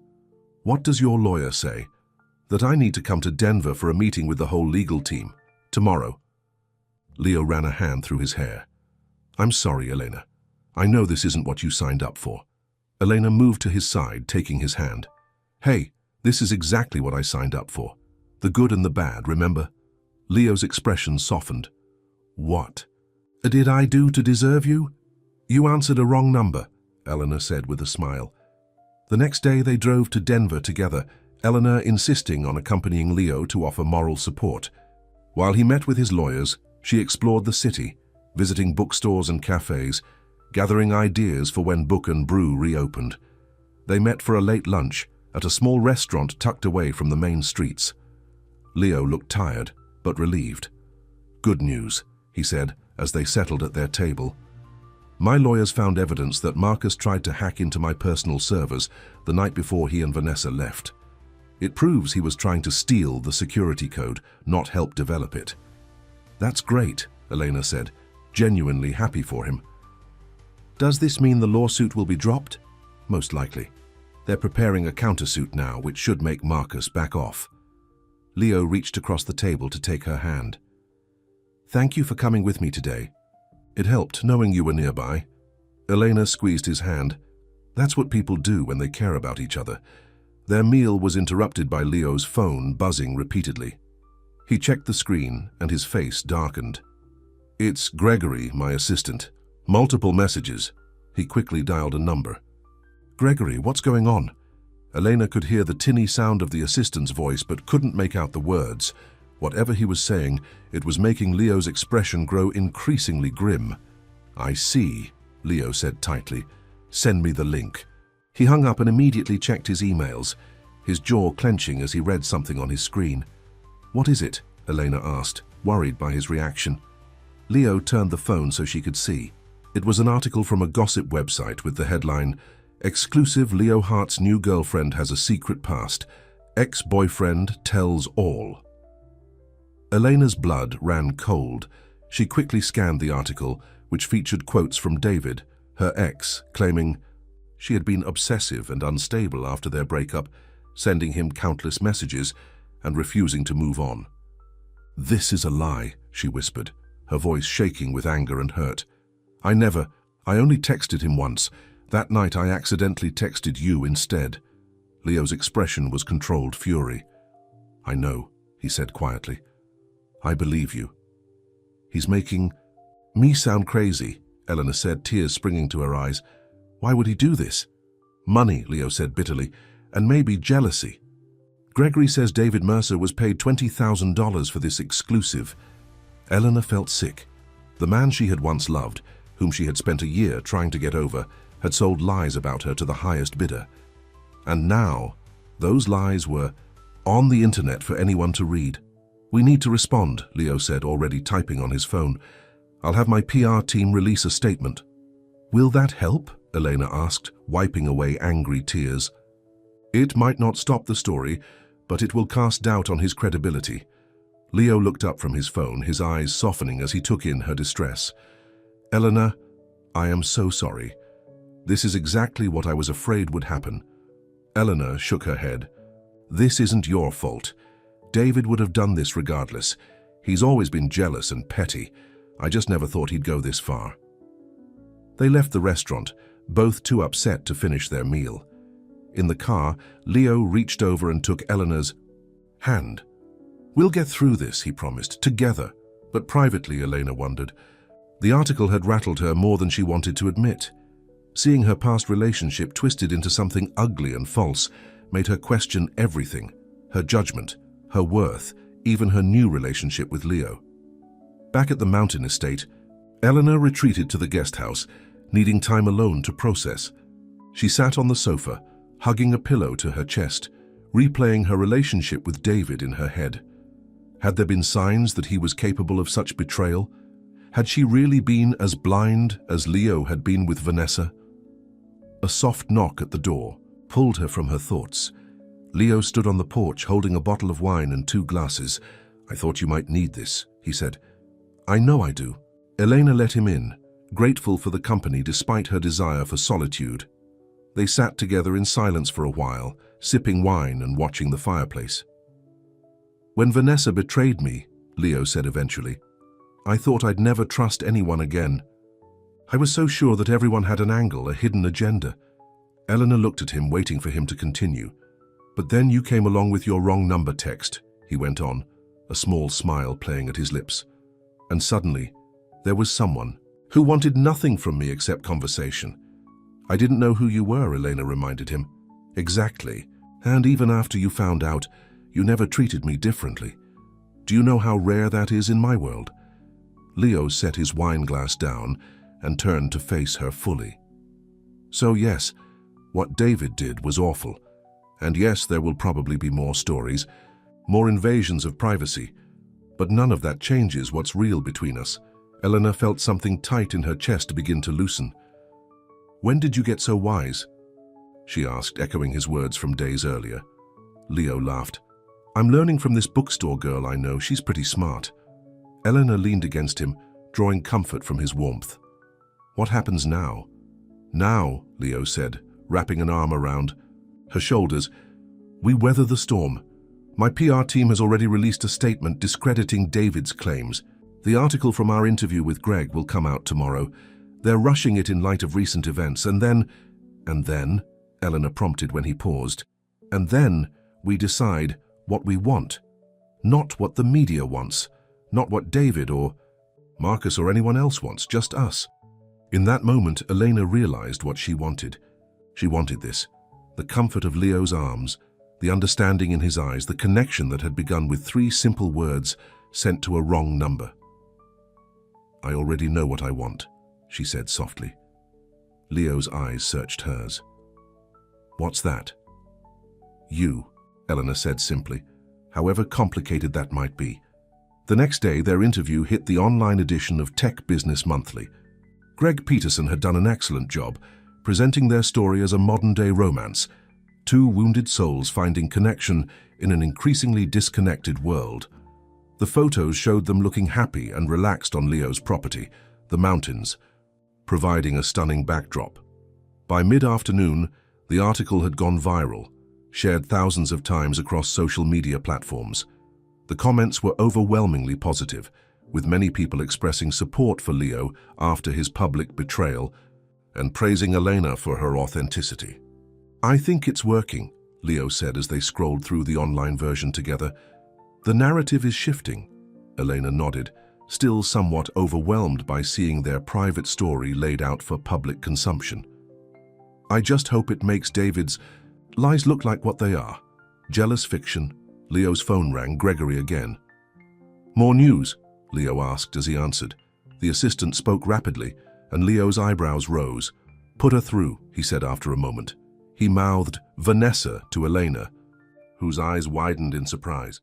[SPEAKER 1] "What does your lawyer say?" "That I need to come to Denver for a meeting with the whole legal team. Tomorrow." Leo ran a hand through his hair. "I'm sorry, Elena. I know this isn't what you signed up for." Elena moved to his side, taking his hand. "Hey, this is exactly what I signed up for. The good and the bad, remember?" Leo's expression softened. "What did I do to deserve you?" "You answered a wrong number," Eleanor said with a smile. The next day they drove to Denver together, Eleanor insisting on accompanying Leo to offer moral support. While he met with his lawyers, she explored the city, visiting bookstores and cafes, gathering ideas for when Book and Brew reopened. They met for a late lunch at a small restaurant tucked away from the main streets. Leo looked tired, but relieved. "Good news," he said as they settled at their table. "My lawyers found evidence that Marcus tried to hack into my personal servers the night before he and Vanessa left. It proves he was trying to steal the security code, not help develop it." "That's great," Elena said, genuinely happy for him. "Does this mean the lawsuit will be dropped?" "Most likely. They're preparing a countersuit now, which should make Marcus back off." Leo reached across the table to take her hand. "Thank you for coming with me today. It helped knowing you were nearby." Elena squeezed his hand. That's what people do when they care about each other. Their meal was interrupted by Leo's phone buzzing repeatedly. He checked the screen and his face darkened. "It's Gregory, my assistant. Multiple messages." He quickly dialed a number. "Gregory, what's going on?" Elena could hear the tinny sound of the assistant's voice but couldn't make out the words. Whatever he was saying, it was making Leo's expression grow increasingly grim. "I see," Leo said tightly. "Send me the link." He hung up and immediately checked his emails, his jaw clenching as he read something on his screen. "What is it?" Elena asked, worried by his reaction. Leo turned the phone so she could see. It was an article from a gossip website with the headline, "Exclusive: Leo Hart's new girlfriend has a secret past. Ex-boyfriend tells all." Elena's blood ran cold. She quickly scanned the article, which featured quotes from David, her ex, claiming she had been obsessive and unstable after their breakup, sending him countless messages and refusing to move on. "This is a lie," she whispered, her voice shaking with anger and hurt. I only texted him once. That night I accidentally texted you instead." Leo's expression was controlled fury. "I know," he said quietly. "I believe you." "He's making me sound crazy," Elena said, tears springing to her eyes. "Why would he do this?" "Money," Leo said bitterly, "and maybe jealousy. Gregory says David Mercer was paid $20,000 for this exclusive." Elena felt sick. The man she had once loved, whom she had spent a year trying to get over, had sold lies about her to the highest bidder. And now, those lies were on the internet for anyone to read. "We need to respond," Leo said, already typing on his phone. "I'll have my PR team release a statement." "Will that help?" Elena asked, wiping away angry tears. "It might not stop the story, but it will cast doubt on his credibility." Leo looked up from his phone, his eyes softening as he took in her distress. "Elena, I am so sorry. This is exactly what I was afraid would happen." Elena shook her head. "This isn't your fault. David would have done this regardless. He's always been jealous and petty. I just never thought he'd go this far." They left the restaurant, both too upset to finish their meal. In the car, Leo reached over and took Elena's hand. "We'll get through this," he promised, "together." But privately, Elena wondered. The article had rattled her more than she wanted to admit. Seeing her past relationship twisted into something ugly and false made her question everything: her judgment, her worth, even her new relationship with Leo. Back at the mountain estate, Elena retreated to the guest house, needing time alone to process. She sat on the sofa, hugging a pillow to her chest, replaying her relationship with David in her head. Had there been signs that he was capable of such betrayal? Had she really been as blind as Leo had been with Vanessa? A soft knock at the door pulled her from her thoughts. Leo stood on the porch holding a bottle of wine and 2 glasses. "I thought you might need this," he said. "I know I do." Elena let him in, grateful for the company despite her desire for solitude. They sat together in silence for a while, sipping wine and watching the fireplace. "When Vanessa betrayed me," Leo said eventually, "I thought I'd never trust anyone again. I was so sure that everyone had an angle, a hidden agenda." Elena looked at him, waiting for him to continue. "But then you came along with your wrong number text," he went on, a small smile playing at his lips. "And suddenly, there was someone who wanted nothing from me except conversation." "I didn't know who you were," Elena reminded him. "Exactly. And even after you found out, you never treated me differently. Do you know how rare that is in my world?" Leo set his wine glass down and turned to face her fully. "So yes, what David did was awful. And yes, there will probably be more stories, more invasions of privacy. But none of that changes what's real between us." Elena felt something tight in her chest begin to loosen. "When did you get so wise?" she asked, echoing his words from days earlier. Leo laughed. "I'm learning from this bookstore girl I know. She's pretty smart." Elena leaned against him, drawing comfort from his warmth. "What happens now?" "Now," Leo said, wrapping an arm around her shoulders, "we weather the storm. My PR team has already released a statement discrediting David's claims. The article from our interview with Greg will come out tomorrow. They're rushing it in light of recent events, and then, Elena prompted when he paused, "and then we decide what we want. Not what the media wants, not what David or Marcus or anyone else wants, just us." In that moment, Elena realized what she wanted. She wanted this: the comfort of Leo's arms, the understanding in his eyes, the connection that had begun with 3 simple words sent to a wrong number. "I already know what I want," she said softly. Leo's eyes searched hers. "What's that?" "You," Elena said simply, however complicated that might be. The next day, their interview hit the online edition of Tech Business Monthly. Greg Peterson had done an excellent job, presenting their story as a modern-day romance, 2 wounded souls finding connection in an increasingly disconnected world. The photos showed them looking happy and relaxed on Leo's property, the mountains, providing a stunning backdrop. By mid-afternoon, the article had gone viral, shared thousands of times across social media platforms. The comments were overwhelmingly positive, with many people expressing support for Leo after his public betrayal and praising Elena for her authenticity. "I think it's working," Leo said as they scrolled through the online version together. "The narrative is shifting." Elena nodded, still somewhat overwhelmed by seeing their private story laid out for public consumption. "I just hope it makes David's lies look like what they are. Jealous fiction." Leo's phone rang. Gregory again. "More news?" Leo asked as he answered. The assistant spoke rapidly, and Leo's eyebrows rose. "Put her through," he said after a moment. He mouthed "Vanessa" to Elena, whose eyes widened in surprise.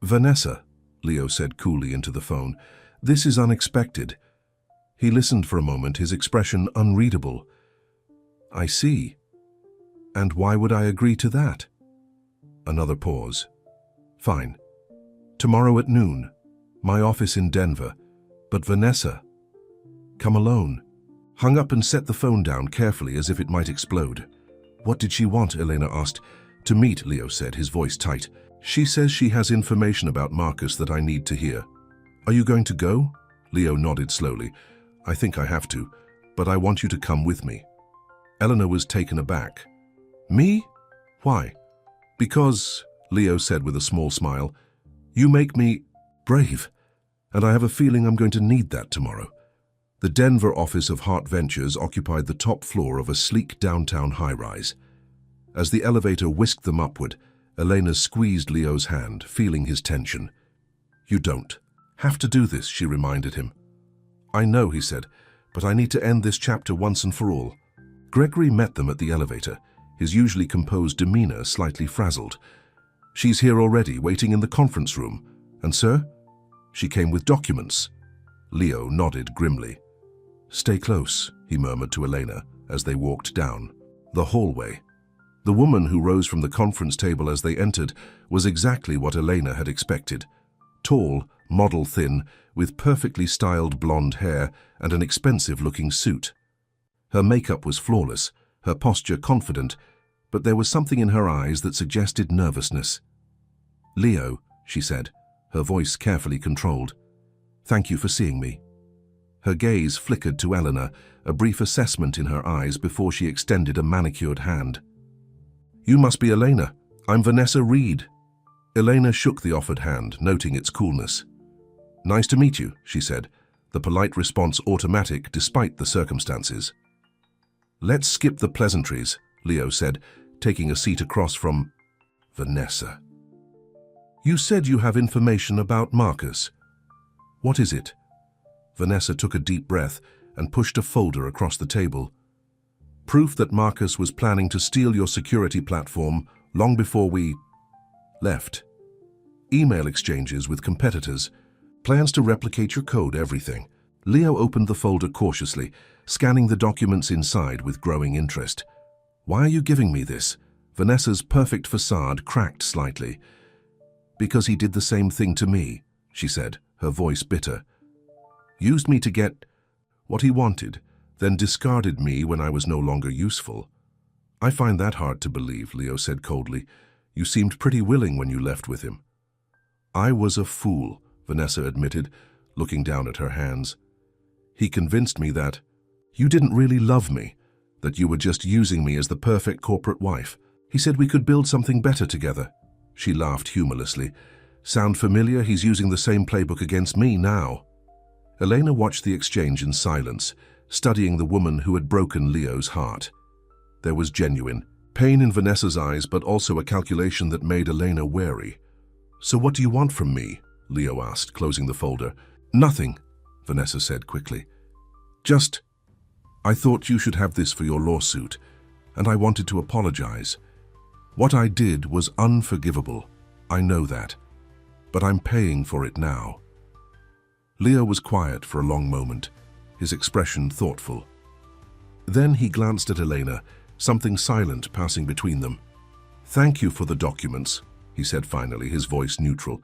[SPEAKER 1] "Vanessa," Leo said coolly into the phone, "this is unexpected." He listened for a moment, his expression unreadable. "I see. And why would I agree to that?" Another pause. "Fine. Tomorrow at noon. My office in Denver. But Vanessa, come alone." Hung up and set the phone down carefully as if it might explode. "What did she want?" Elena asked. "To meet," Leo said, his voice tight. "She says she has information about Marcus that I need to hear." "Are you going to go?" Leo nodded slowly. "I think I have to, but I want you to come with me." Elena was taken aback. "Me? Why?" "Because," Leo said with a small smile, "you make me brave, and I have a feeling I'm going to need that tomorrow." The Denver office of Hart Ventures occupied the top floor of a sleek downtown high-rise. As the elevator whisked them upward, Elena squeezed Leo's hand, feeling his tension. "You don't have to do this," she reminded him. "I know," he said, "but I need to end this chapter once and for all." Gregory met them at the elevator, his usually composed demeanor slightly frazzled. "She's here already, waiting in the conference room. And sir?" "She came with documents." Leo nodded grimly. "Stay close," he murmured to Elena as they walked down the hallway. The woman who rose from the conference table as they entered was exactly what Elena had expected. Tall, model-thin, with perfectly styled blonde hair and an expensive-looking suit. Her makeup was flawless, her posture confident, but there was something in her eyes that suggested nervousness. "Leo," she said, her voice carefully controlled. "Thank you for seeing me." Her gaze flickered to Elena, a brief assessment in her eyes before she extended a manicured hand. "You must be Elena. I'm Vanessa Reed." Elena shook the offered hand, noting its coolness. "Nice to meet you," she said, the polite response automatic despite the circumstances. "Let's skip the pleasantries," Leo said, taking a seat across from Vanessa. "You said you have information about Marcus. What is it?" Vanessa took a deep breath and pushed a folder across the table. "Proof that Marcus was planning to steal your security platform long before we left. Email exchanges with competitors. Plans to replicate your code, everything." Leo opened the folder cautiously, scanning the documents inside with growing interest. "Why are you giving me this?" Vanessa's perfect facade cracked slightly. "Because he did the same thing to me," she said, her voice bitter. "Used me to get what he wanted, then discarded me when I was no longer useful." "I find that hard to believe," Leo said coldly. "You seemed pretty willing when you left with him." "I was a fool," Vanessa admitted, looking down at her hands. "He convinced me that you didn't really love me, that you were just using me as the perfect corporate wife. He said we could build something better together." She laughed humorlessly. "Sound familiar? He's using the same playbook against me now." Elena watched the exchange in silence, studying the woman who had broken Leo's heart. There was genuine pain in Vanessa's eyes, but also a calculation that made Elena wary. "So what do you want from me?" Leo asked, closing the folder. "Nothing," Vanessa said quickly. "Just, I thought you should have this for your lawsuit, and I wanted to apologize. What I did was unforgivable. I know that. But I'm paying for it now." Leo was quiet for a long moment, his expression thoughtful. Then he glanced at Elena, something silent passing between them. "Thank you for the documents," he said finally, his voice neutral.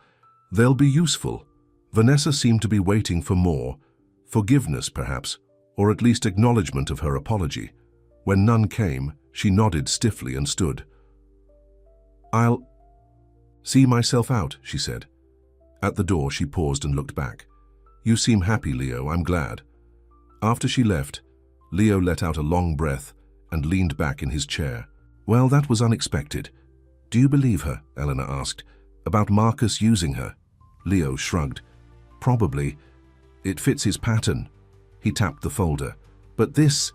[SPEAKER 1] "They'll be useful." Vanessa seemed to be waiting for more, forgiveness perhaps, or at least acknowledgement of her apology. When none came, she nodded stiffly and stood. "I'll see myself out," she said. At the door, she paused and looked back. "You seem happy, Leo. I'm glad." After she left, Leo let out a long breath and leaned back in his chair. "Well, that was unexpected. Do you believe her?" Elena asked. "About Marcus using her?" Leo shrugged. "Probably. It fits his pattern." He tapped the folder. "But this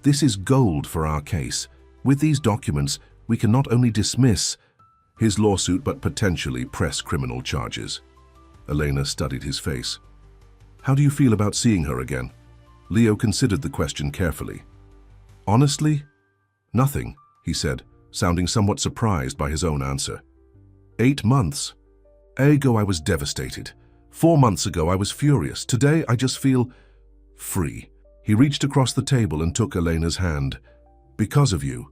[SPEAKER 1] is gold for our case. With these documents, we can not only dismiss his lawsuit, but potentially press criminal charges." Elena studied his face. "How do you feel about seeing her again?" Leo considered the question carefully. "Honestly, nothing," he said, sounding somewhat surprised by his own answer. 8 months. Ago I was devastated. 4 months ago I was furious. Today I just feel free." He reached across the table and took Elena's hand. "Because of you."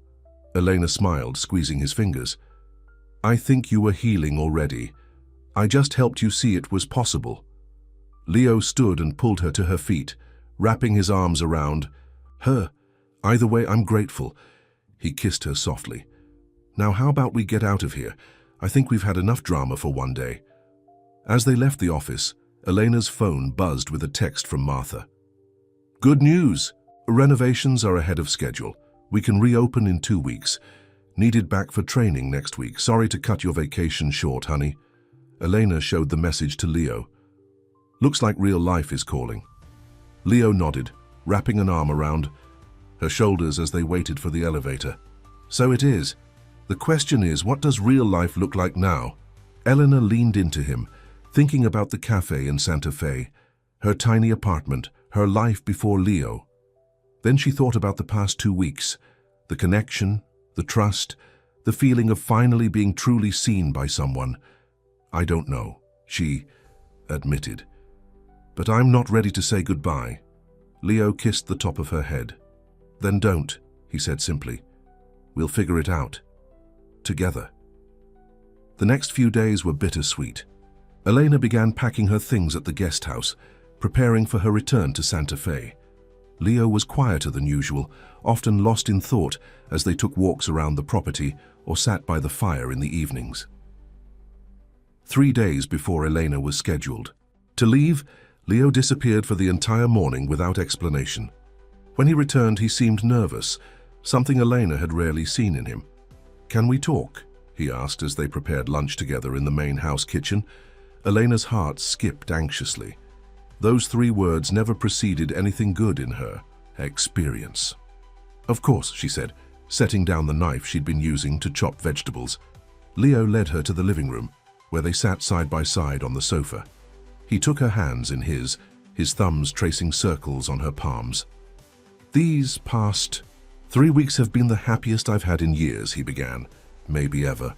[SPEAKER 1] Elena smiled, squeezing his fingers. "I think you were healing already. I just helped you see it was possible." Leo stood and pulled her to her feet, wrapping his arms around her. "Either way, I'm grateful." He kissed her softly. "Now how about we get out of here? I think we've had enough drama for one day." As they left the office, Elena's phone buzzed with a text from Martha. "Good news! Renovations are ahead of schedule. We can reopen in 2 weeks. Needed back for training next week. Sorry to cut your vacation short, honey." Elena showed the message to Leo. "Looks like real life is calling." Leo nodded, wrapping an arm around her shoulders as they waited for the elevator. "So it is. The question is, what does real life look like now?" Elena leaned into him, thinking about the cafe in Santa Fe, her tiny apartment, her life before Leo. Then she thought about the past 2 weeks, the connection, the trust, the feeling of finally being truly seen by someone. "I don't know," she admitted. "But I'm not ready to say goodbye." Leo kissed the top of her head. "Then don't," he said simply. "We'll figure it out. Together." The next few days were bittersweet. Elena began packing her things at the guest house, preparing for her return to Santa Fe. Leo was quieter than usual, often lost in thought as they took walks around the property or sat by the fire in the evenings. 3 days before Elena was scheduled to leave, Leo disappeared for the entire morning without explanation. When he returned, he seemed nervous, something Elena had rarely seen in him. "Can we talk?" he asked as they prepared lunch together in the main house kitchen. Elena's heart skipped anxiously. Those 3 words never preceded anything good in her experience. "Of course," she said, setting down the knife she'd been using to chop vegetables. Leo led her to the living room, where they sat side by side on the sofa. He took her hands in his thumbs tracing circles on her palms. "These past 3 weeks have been the happiest I've had in years," he began. "Maybe ever."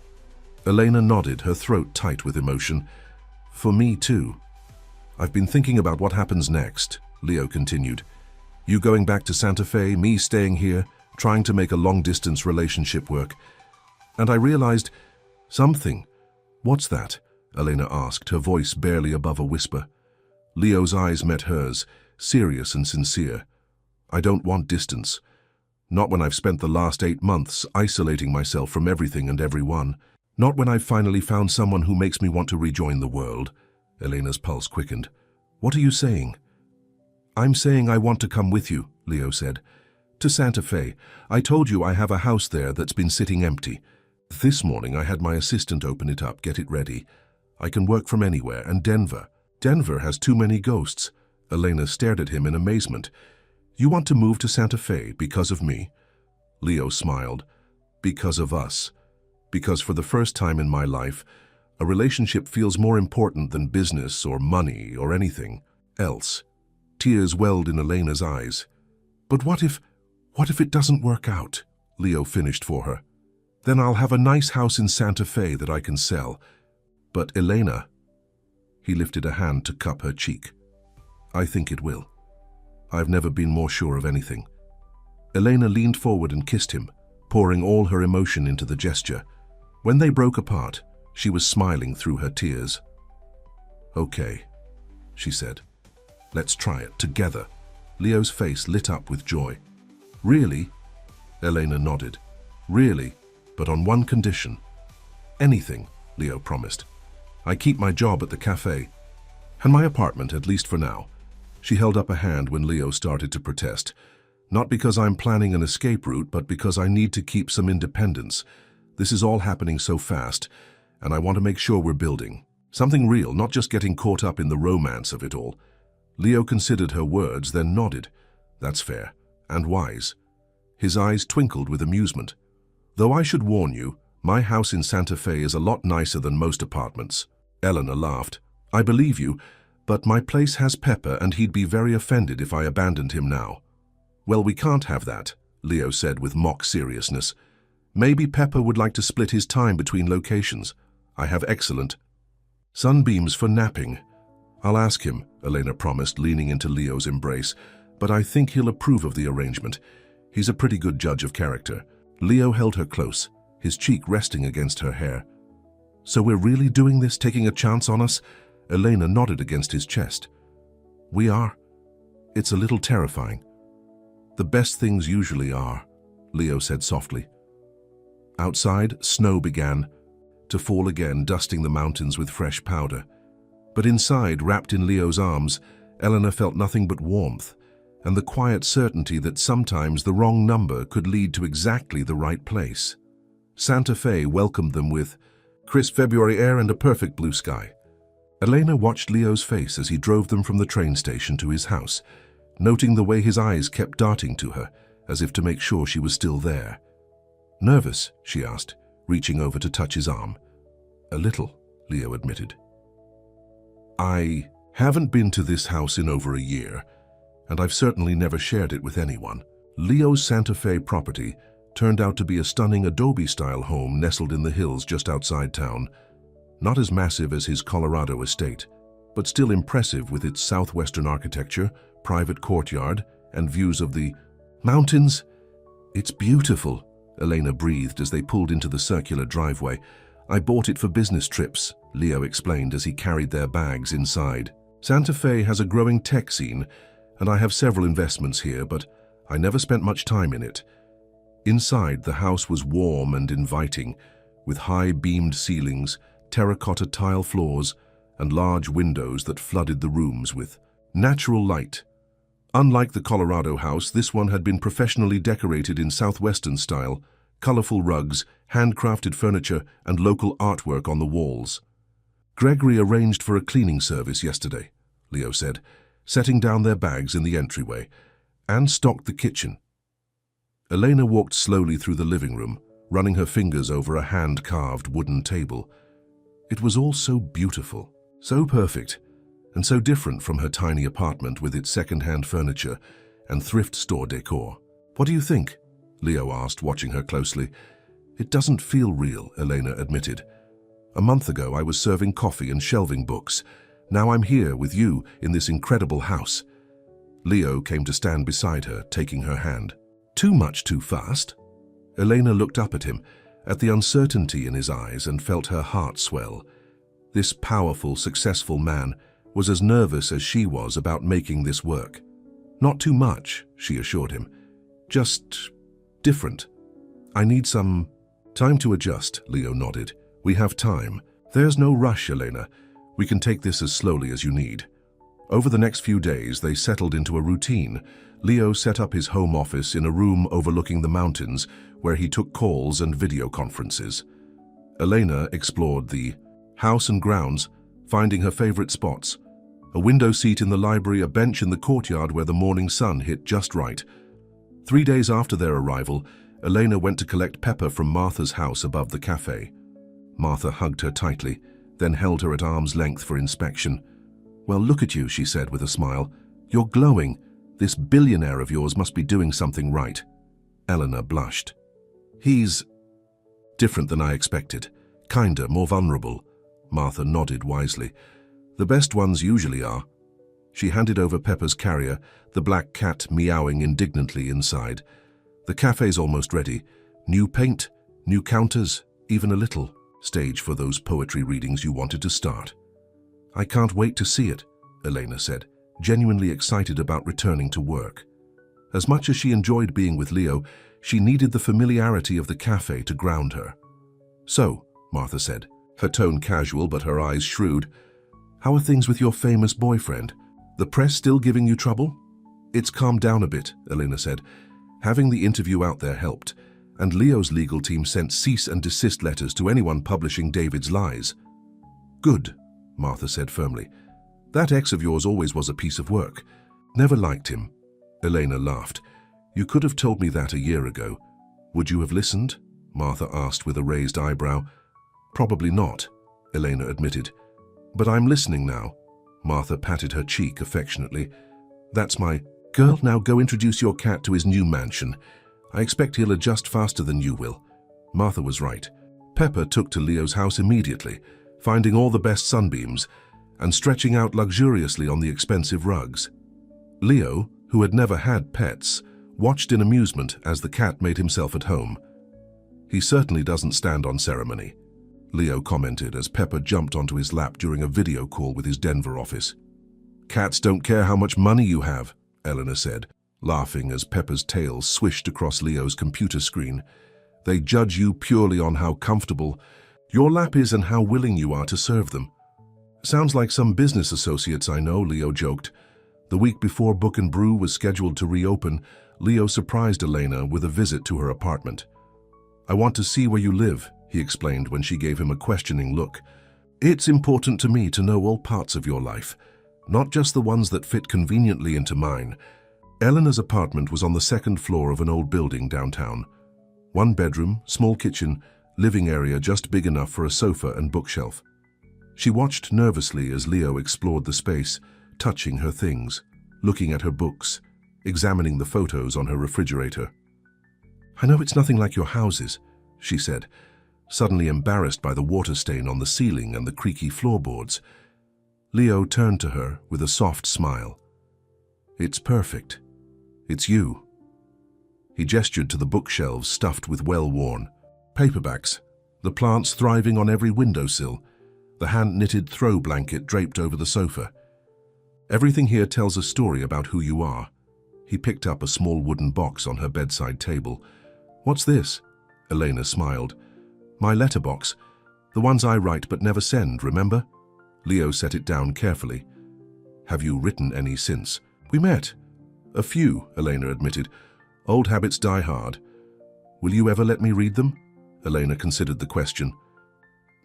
[SPEAKER 1] Elena nodded, her throat tight with emotion. "For me too. I've been thinking about what happens next," Leo continued. "You going back to Santa Fe, me staying here, trying to make a long-distance relationship work. And I realized something." "What's that?" Elena asked, her voice barely above a whisper. Leo's eyes met hers, serious and sincere. "I don't want distance. Not when I've spent the last 8 months isolating myself from everything and everyone. Not when I've finally found someone who makes me want to rejoin the world." Elena's pulse quickened. "What are you saying?" "I'm saying I want to come with you," Leo said. "To Santa Fe. I told you I have a house there that's been sitting empty. This morning I had my assistant open it up, get it ready. I can work from anywhere, and Denver. Denver has too many ghosts." Elena stared at him in amazement. You want to move to Santa Fe because of me? Leo smiled. Because of us. Because for the first time in my life, a relationship feels more important than business or money or anything else. Tears welled in Elena's eyes. But what if it doesn't work out? Leo finished for her. Then I'll have a nice house in Santa Fe that I can sell. But Elena, he lifted a hand to cup her cheek. I think it will. I've never been more sure of anything. Elena leaned forward and kissed him, pouring all her emotion into the gesture. When they broke apart, she was smiling through her tears. Okay, she said. Let's try it together. Leo's face lit up with joy. Really? Elena nodded. Really, but on one condition. Anything, Leo promised. I keep my job at the cafe. And my apartment, at least for now. She held up a hand when Leo started to protest. Not because I'm planning an escape route, but because I need to keep some independence. This is all happening so fast, and I want to make sure we're building. Something real, not just getting caught up in the romance of it all. Leo considered her words, then nodded. That's fair, and wise. His eyes twinkled with amusement. Though I should warn you, my house in Santa Fe is a lot nicer than most apartments. Eleanor laughed. I believe you, but my place has Pepper and he'd be very offended if I abandoned him now. Well, we can't have that, Leo said with mock seriousness. Maybe Pepper would like to split his time between locations. I have excellent sunbeams for napping. I'll ask him, Elena promised, leaning into Leo's embrace, but I think he'll approve of the arrangement. He's a pretty good judge of character. Leo held her close, his cheek resting against her hair. So we're really doing this, taking a chance on us? Elena nodded against his chest. We are. It's a little terrifying. The best things usually are, Leo said softly. Outside, snow began to fall again, dusting the mountains with fresh powder. But inside, wrapped in Leo's arms, Eleanor felt nothing but warmth, and the quiet certainty that sometimes the wrong number could lead to exactly the right place. Santa Fe welcomed them with crisp February air and a perfect blue sky. Elena watched Leo's face as he drove them from the train station to his house, noting the way his eyes kept darting to her, as if to make sure she was still there. Nervous? She asked, reaching over to touch his arm. A little, Leo admitted. I haven't been to this house in over a year, and I've certainly never shared it with anyone. Leo's Santa Fe property turned out to be a stunning adobe-style home nestled in the hills just outside town. Not as massive as his Colorado estate, but still impressive with its southwestern architecture, private courtyard, and views of the mountains. It's beautiful, Elena breathed as they pulled into the circular driveway. I bought it for business trips, Leo explained as he carried their bags inside. Santa Fe has a growing tech scene, and I have several investments here, but I never spent much time in it. Inside, the house was warm and inviting, with high-beamed ceilings, terracotta tile floors, and large windows that flooded the rooms with natural light. Unlike the Colorado house, this one had been professionally decorated in Southwestern style, colorful rugs, handcrafted furniture, and local artwork on the walls. Gregory arranged for a cleaning service yesterday, Leo said, setting down their bags in the entryway, and stocked the kitchen. Elena walked slowly through the living room, running her fingers over a hand-carved wooden table. It was all so beautiful, so perfect, and so different from her tiny apartment with its second-hand furniture and thrift store decor. What do you think? Leo asked, watching her closely. It doesn't feel real, Elena admitted. A month ago, I was serving coffee and shelving books. Now I'm here with you in this incredible house. Leo came to stand beside her, taking her hand. Too much too fast? Elena looked up at him, at the uncertainty in his eyes, and felt her heart swell. This powerful, successful man was as nervous as she was about making this work. Not too much, she assured him. Just different. I need some time to adjust, Leo nodded. We have time. There's no rush, Elena. We can take this as slowly as you need. Over the next few days, they settled into a routine. Leo set up his home office in a room overlooking the mountains, where he took calls and video conferences. Elena explored the house and grounds, finding her favorite spots. A window seat in the library, a bench in the courtyard where the morning sun hit just right. 3 days after their arrival, Elena went to collect Pepper from Martha's house above the cafe. Martha hugged her tightly, then held her at arm's length for inspection. "Well, look at you," she said with a smile. "You're glowing. This billionaire of yours must be doing something right." Eleanor blushed. "He's different than I expected. Kinder, more vulnerable." Martha nodded wisely. "The best ones usually are." She handed over Pepper's carrier, the black cat meowing indignantly inside. "The cafe's almost ready. New paint, new counters, even a little stage for those poetry readings you wanted to start." "I can't wait to see it," Elena said, genuinely excited about returning to work. As much as she enjoyed being with Leo, she needed the familiarity of the cafe to ground her. "So," Martha said, her tone casual but her eyes shrewd, "how are things with your famous boyfriend? The press still giving you trouble?" "It's calmed down a bit," Elena said. "Having the interview out there helped, and Leo's legal team sent cease and desist letters to anyone publishing David's lies." "Good," Martha said firmly. "That ex of yours always was a piece of work. Never liked him." Elena laughed. "You could have told me that a year ago. Would you have listened?" Martha asked with a raised eyebrow. "Probably not," Elena admitted. "But I'm listening now." Martha patted her cheek affectionately. "That's my girl. Now go introduce your cat to his new mansion. I expect he'll adjust faster than you will." Martha was right. Pepper took to Leo's house immediately, finding all the best sunbeams and stretching out luxuriously on the expensive rugs. Leo, who had never had pets, watched in amusement as the cat made himself at home. "He certainly doesn't stand on ceremony," Leo commented as Pepper jumped onto his lap during a video call with his Denver office. "Cats don't care how much money you have," Eleanor said, laughing as Pepper's tail swished across Leo's computer screen. "They judge you purely on how comfortable your lap is and how willing you are to serve them." "Sounds like some business associates I know," Leo joked. The week before Book and Brew was scheduled to reopen, Leo surprised Elena with a visit to her apartment. "I want to see where you live," he explained when she gave him a questioning look. "It's important to me to know all parts of your life, not just the ones that fit conveniently into mine." Eleanor's apartment was on the second floor of an old building downtown. 1 bedroom, small kitchen, living area just big enough for a sofa and bookshelf. She watched nervously as Leo explored the space, touching her things, looking at her books, examining the photos on her refrigerator. "I know it's nothing like your houses," she said, suddenly embarrassed by the water stain on the ceiling and the creaky floorboards. Leo turned to her with a soft smile. "It's perfect. It's you." He gestured to the bookshelves stuffed with well-worn paperbacks, the plants thriving on every windowsill, the hand-knitted throw blanket draped over the sofa. "Everything here tells a story about who you are." He picked up a small wooden box on her bedside table. "What's this?" Elena smiled. "My letterbox. The ones I write but never send, remember?" Leo set it down carefully. "Have you written any since we met?" "A few," Elena admitted. "Old habits die hard." "Will you ever let me read them?" Elena considered the question.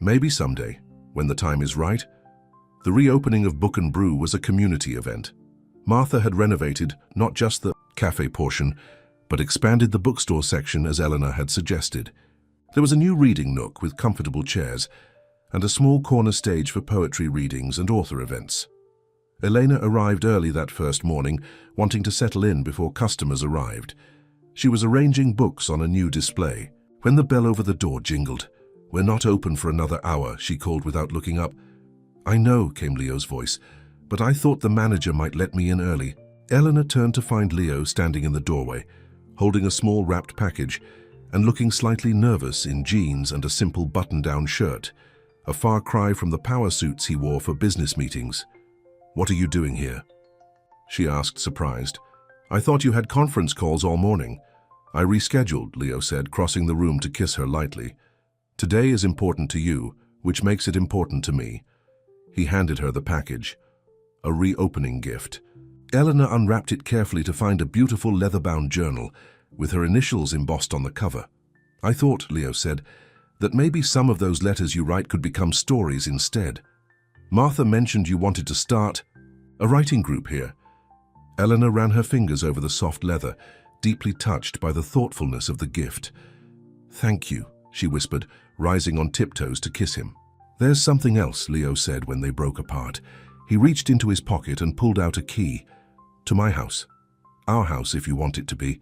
[SPEAKER 1] "Maybe someday, when the time is right." The reopening of Book and Brew was a community event. Martha had renovated not just the cafe portion, but expanded the bookstore section as Eleanor had suggested. There was a new reading nook with comfortable chairs and a small corner stage for poetry readings and author events. Elena arrived early that first morning, wanting to settle in before customers arrived. She was arranging books on a new display when the bell over the door jingled. "We're not open for another hour," she called without looking up. "I know," came Leo's voice, "but I thought the manager might let me in early." Eleanor turned to find Leo standing in the doorway, holding a small wrapped package and looking slightly nervous in jeans and a simple button-down shirt, a far cry from the power suits he wore for business meetings. "What are you doing here?" she asked, surprised. "I thought you had conference calls all morning." "I rescheduled," Leo said, crossing the room to kiss her lightly. "Today is important to you, which makes it important to me." He handed her the package, a reopening gift. Eleanor unwrapped it carefully to find a beautiful leather-bound journal with her initials embossed on the cover. "I thought," Leo said, "that maybe some of those letters you write could become stories instead. Martha mentioned you wanted to start." A writing group here. Eleanor ran her fingers over the soft leather, deeply touched by the thoughtfulness of the gift. "Thank you," she whispered, rising on tiptoes to kiss him. "There's something else," Leo said when they broke apart. He reached into his pocket and pulled out a key. "To my house. Our house, if you want it to be.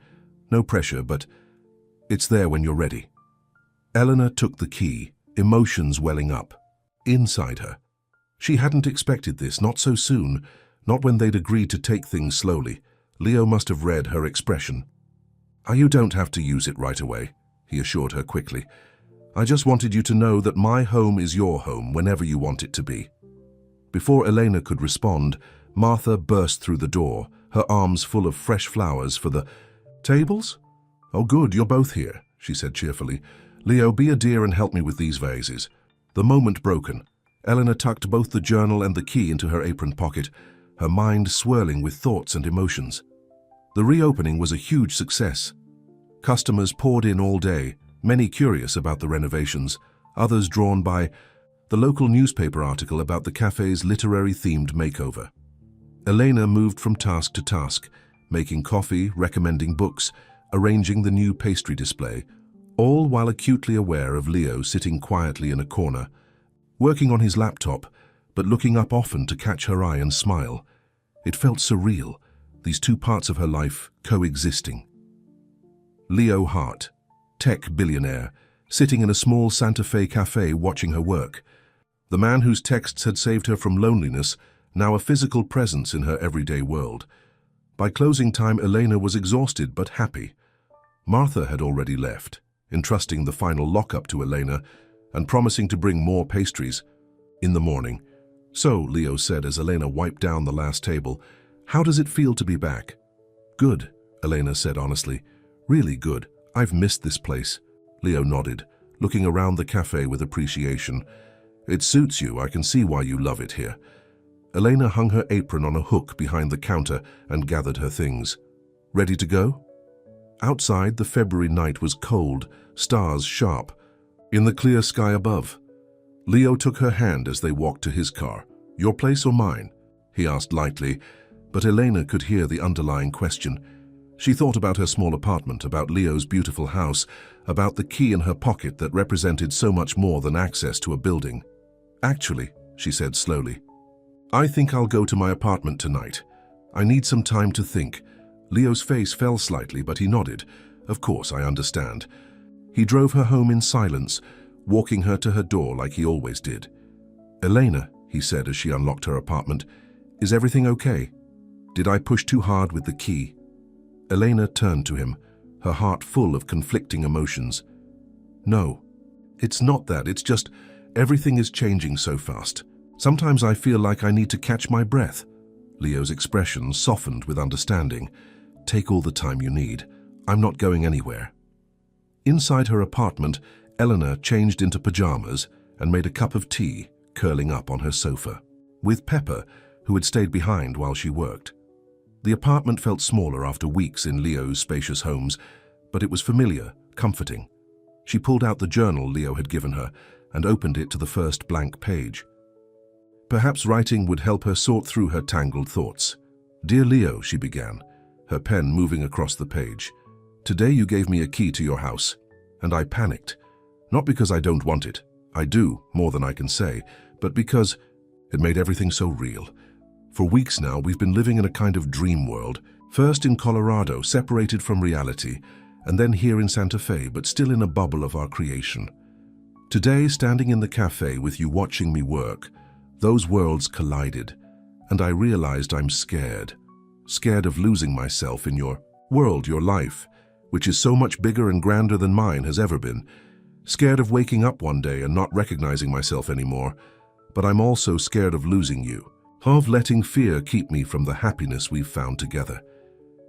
[SPEAKER 1] No pressure, but it's there when you're ready." Eleanor took the key, emotions welling up. Inside her. She hadn't expected this, not so soon, not when they'd agreed to take things slowly. Leo must have read her expression. "You don't have to use it right away," he assured her quickly. "I just wanted you to know that my home is your home whenever you want it to be." Before Elena could respond, Martha burst through the door, her arms full of fresh flowers for the tables. "Oh good, you're both here," she said cheerfully. "Leo, be a dear and help me with these vases." The moment broken, Eleanor tucked both the journal and the key into her apron pocket, her mind swirling with thoughts and emotions. The reopening was a huge success. Customers poured in all day, many curious about the renovations, others drawn by the local newspaper article about the cafe's literary-themed makeover. Elena moved from task to task, making coffee, recommending books, arranging the new pastry display, all while acutely aware of Leo sitting quietly in a corner, working on his laptop, but looking up often to catch her eye and smile. It felt surreal, these two parts of her life coexisting. Leo Hart, tech billionaire, sitting in a small Santa Fe cafe watching her work. The man whose texts had saved her from loneliness, now a physical presence in her everyday world. By closing time, Elena was exhausted but happy. Martha had already left, entrusting the final lockup to Elena and promising to bring more pastries in the morning. "So," Leo said as Elena wiped down the last table, "how does it feel to be back?" "Good," Elena said honestly. "Really good. I've missed this place." Leo nodded, looking around the cafe with appreciation. "It suits you. I can see why you love it here." Elena hung her apron on a hook behind the counter and gathered her things. "Ready to go?" Outside, the February night was cold, stars sharp, in the clear sky above. Leo took her hand as they walked to his car. "Your place or mine?" he asked lightly, but Elena could hear the underlying question. She thought about her small apartment, about Leo's beautiful house, about the key in her pocket that represented so much more than access to a building. "Actually," she said slowly, "I think I'll go to my apartment tonight. I need some time to think." Leo's face fell slightly, but he nodded. "Of course, I understand." He drove her home in silence, walking her to her door like he always did. "Elena," he said as she unlocked her apartment, "is everything okay? Did I push too hard with the key?" Elena turned to him, her heart full of conflicting emotions. "No, it's not that. It's just everything is changing so fast. Sometimes I feel like I need to catch my breath." Leo's expression softened with understanding. "Take all the time you need. I'm not going anywhere." Inside her apartment, Eleanor changed into pajamas and made a cup of tea, curling up on her sofa, with Pepper, who had stayed behind while she worked. The apartment felt smaller after weeks in Leo's spacious homes, but it was familiar, comforting. She pulled out the journal Leo had given her and opened it to the first blank page. Perhaps writing would help her sort through her tangled thoughts. "Dear Leo," she began, her pen moving across the page. "Today you gave me a key to your house, and I panicked. Not because I don't want it. I do, more than I can say, but because it made everything so real. For weeks now, we've been living in a kind of dream world, first in Colorado, separated from reality, and then here in Santa Fe, but still in a bubble of our creation. Today, standing in the cafe with you watching me work, those worlds collided, and I realized I'm scared. Scared of losing myself in your world, your life, which is so much bigger and grander than mine has ever been. Scared of waking up one day and not recognizing myself anymore. But I'm also scared of losing you, of letting fear keep me from the happiness we've found together.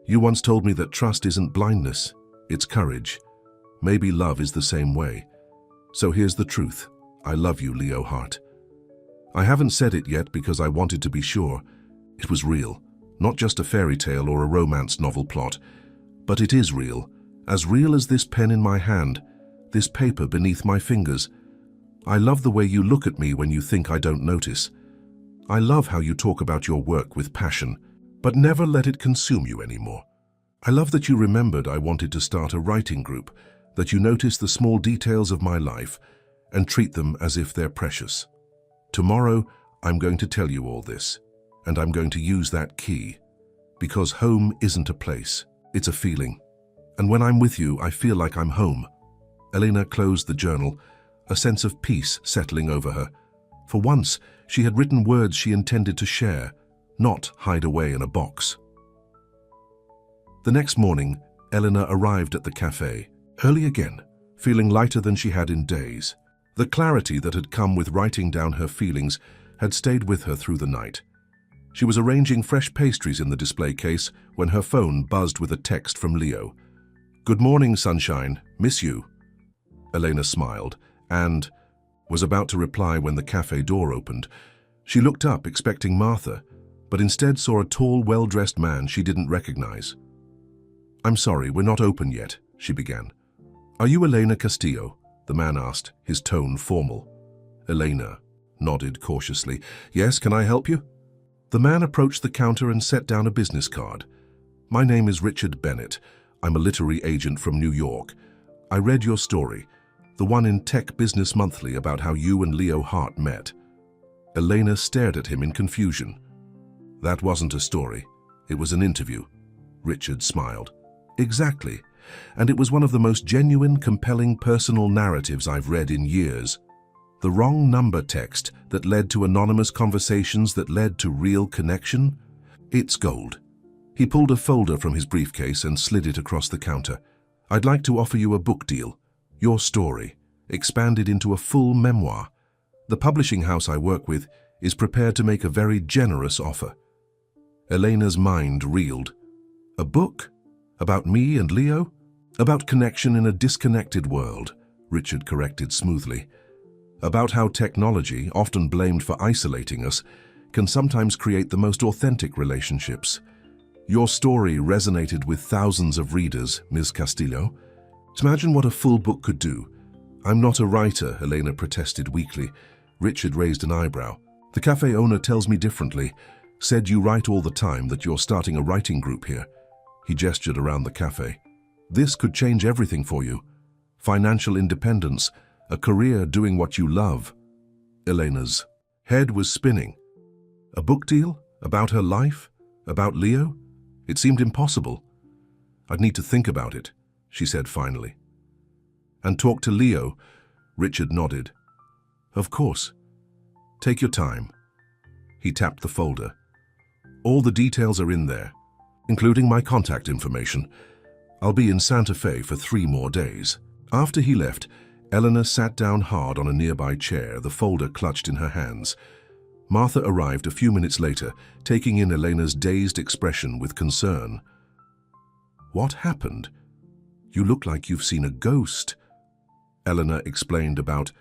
[SPEAKER 1] You once told me that trust isn't blindness, it's courage. Maybe love is the same way. So here's the truth. I love you, Leo Hart. I haven't said it yet because I wanted to be sure. It was real, not just a fairy tale or a romance novel plot. But it is real as this pen in my hand, this paper beneath my fingers. I love the way you look at me when you think I don't notice. I love how you talk about your work with passion, but never let it consume you anymore. I love that you remembered I wanted to start a writing group, that you notice the small details of my life and treat them as if they're precious. Tomorrow, I'm going to tell you all this, and I'm going to use that key, because home isn't a place, it's a feeling. And when I'm with you, I feel like I'm home. Elena closed the journal, a sense of peace settling over her. For once, she had written words she intended to share, not hide away in a box. The next morning, Elena arrived at the cafe, early again, feeling lighter than she had in days. The clarity that had come with writing down her feelings had stayed with her through the night. She was arranging fresh pastries in the display case when her phone buzzed with a text from Leo. "Good morning, sunshine. Miss you." Elena smiled and was about to reply when the cafe door opened. She looked up, expecting Martha, but instead saw a tall, well-dressed man she didn't recognize. "I'm sorry, we're not open yet," she began. "Are you Elena Castillo?" the man asked, his tone formal. Elena nodded cautiously. "Yes, can I help you?" The man approached the counter and set down a business card. "My name is Richard Bennett. I'm a literary agent from New York. I read your story, the one in Tech Business Monthly about how you and Leo Hart met." Elena stared at him in confusion. "That wasn't a story. It was an interview." Richard smiled. "Exactly. And it was one of the most genuine, compelling personal narratives I've read in years. The wrong number text that led to anonymous conversations that led to real connection? It's gold." He pulled a folder from his briefcase and slid it across the counter. "I'd like to offer you a book deal. Your story, expanded into a full memoir. The publishing house I work with is prepared to make a very generous offer." Elena's mind reeled. "A book? About me and Leo?" "About connection in a disconnected world," Richard corrected smoothly. "About how technology, often blamed for isolating us, can sometimes create the most authentic relationships. Your story resonated with thousands of readers, Ms. Castillo. Imagine what a full book could do." "I'm not a writer," Elena protested weakly. Richard raised an eyebrow. "The cafe owner tells me differently. Said you write all the time, that you're starting a writing group here." He gestured around the cafe. "This could change everything for you. Financial independence, a career doing what you love." Elena's head was spinning. A book deal? About her life? About Leo? It seemed impossible. "I'd need to think about it," she said finally. "And talk to Leo?" Richard nodded. "Of course. Take your time." He tapped the folder. "All the details are in there, including my contact information. I'll be in Santa Fe for 3 more days." After he left, Elena sat down hard on a nearby chair, the folder clutched in her hands. Martha arrived a few minutes later, taking in Elena's dazed expression with concern. "What happened? You look like you've seen a ghost." Elena explained about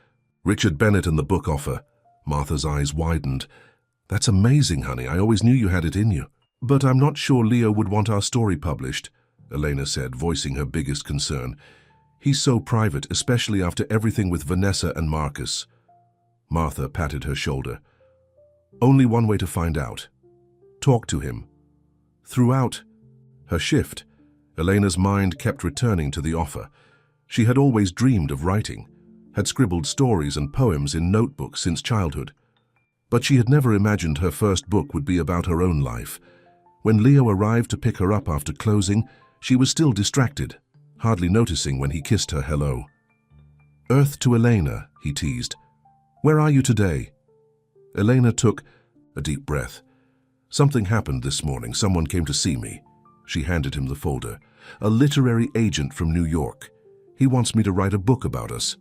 [SPEAKER 1] Richard Bennett and the book offer. Martha's eyes widened. "That's amazing, honey. I always knew you had it in you." "But I'm not sure Leo would want our story published," Elena said, voicing her biggest concern. "He's so private, especially after everything with Vanessa and Marcus." Martha patted her shoulder. "Only one way to find out. Talk to him." Throughout her shift, Elena's mind kept returning to the offer. She had always dreamed of writing, had scribbled stories and poems in notebooks since childhood. But she had never imagined her first book would be about her own life. When Leo arrived to pick her up after closing, she was still distracted, hardly noticing when he kissed her hello. "Earth to Elena," he teased. "Where are you today?" Elena took a deep breath. "Something happened this morning. Someone came to see me." She handed him the folder. "A literary agent from New York. He wants me to write a book about us."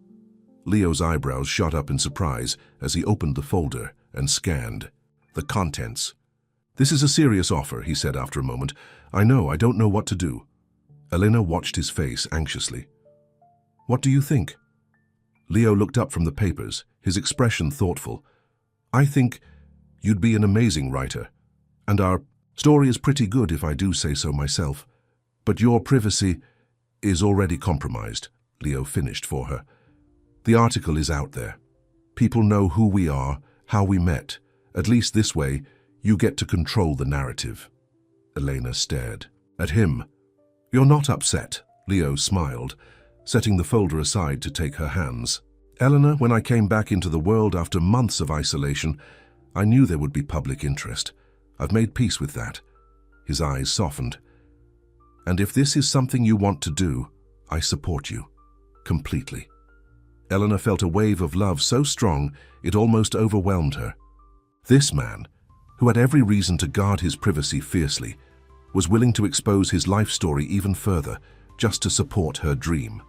[SPEAKER 1] Leo's eyebrows shot up in surprise as he opened the folder and scanned the contents. "This is a serious offer," he said after a moment. I don't know what to do." Elena watched his face anxiously. "What do you think?" Leo looked up from the papers, his expression thoughtful. "I think you'd be an amazing writer, and our story is pretty good if I do say so myself. But your privacy is already compromised," Leo finished for her. "The article is out there. People know who we are, how we met, At least this way, you get to control the narrative." Elena stared at him. "You're not upset," Leo smiled, setting the folder aside to take her hands. "Eleanor, when I came back into the world after months of isolation, I knew there would be public interest. I've made peace with that." His eyes softened. "And if this is something you want to do, I support you. Completely." Eleanor felt a wave of love so strong it almost overwhelmed her. This man, who had every reason to guard his privacy fiercely, was willing to expose his life story even further just to support her dream.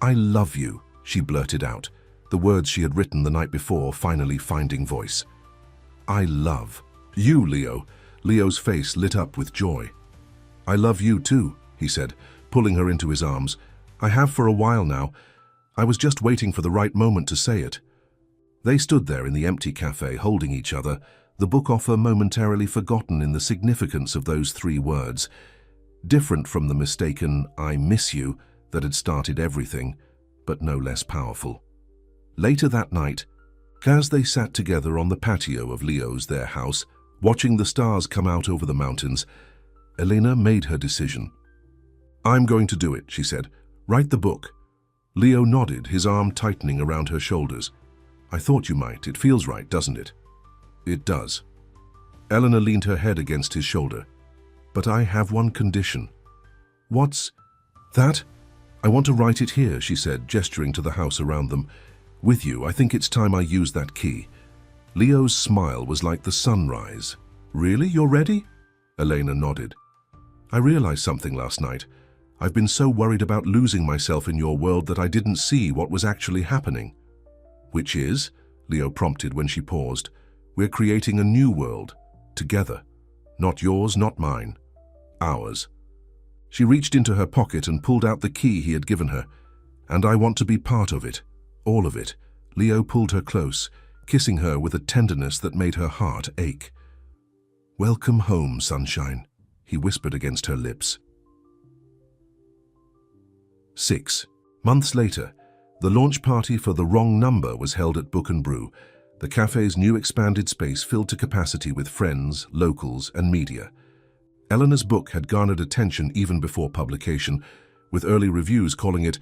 [SPEAKER 1] "I love you," she blurted out, the words she had written the night before finally finding voice. "I love you, Leo." Leo's face lit up with joy. "I love you too," he said, pulling her into his arms. "I have for a while now. I was just waiting for the right moment to say it." They stood there in the empty cafe, holding each other, the book offer momentarily forgotten in the significance of those 3 words, different from the mistaken "I miss you" that had started everything, but no less powerful. Later that night, as they sat together on the patio of their house, watching the stars come out over the mountains, Elena made her decision. "I'm going to do it," she said. "Write the book." Leo nodded, his arm tightening around her shoulders. "I thought you might. It feels right, doesn't it?" "It does." Eleanor leaned her head against his shoulder. "But I have one condition." "What's that?" "I want to write it here," she said, gesturing to the house around them. "With you. I think it's time I use that key." Leo's smile was like the sunrise. "Really? You're ready?" Elena nodded. "I realized something last night. I've been so worried about losing myself in your world that I didn't see what was actually happening." "Which is?" Leo prompted when she paused. "We're creating a new world. Together. Not yours, not mine. Ours." She reached into her pocket and pulled out the key he had given her. "And I want to be part of it. All of it." Leo pulled her close, kissing her with a tenderness that made her heart ache. "Welcome home, sunshine," he whispered against her lips. 6 months later, the launch party for The Wrong Number was held at Book and Brew, the cafe's new expanded space filled to capacity with friends, locals, and media. Eleanor's book had garnered attention even before publication, with early reviews calling it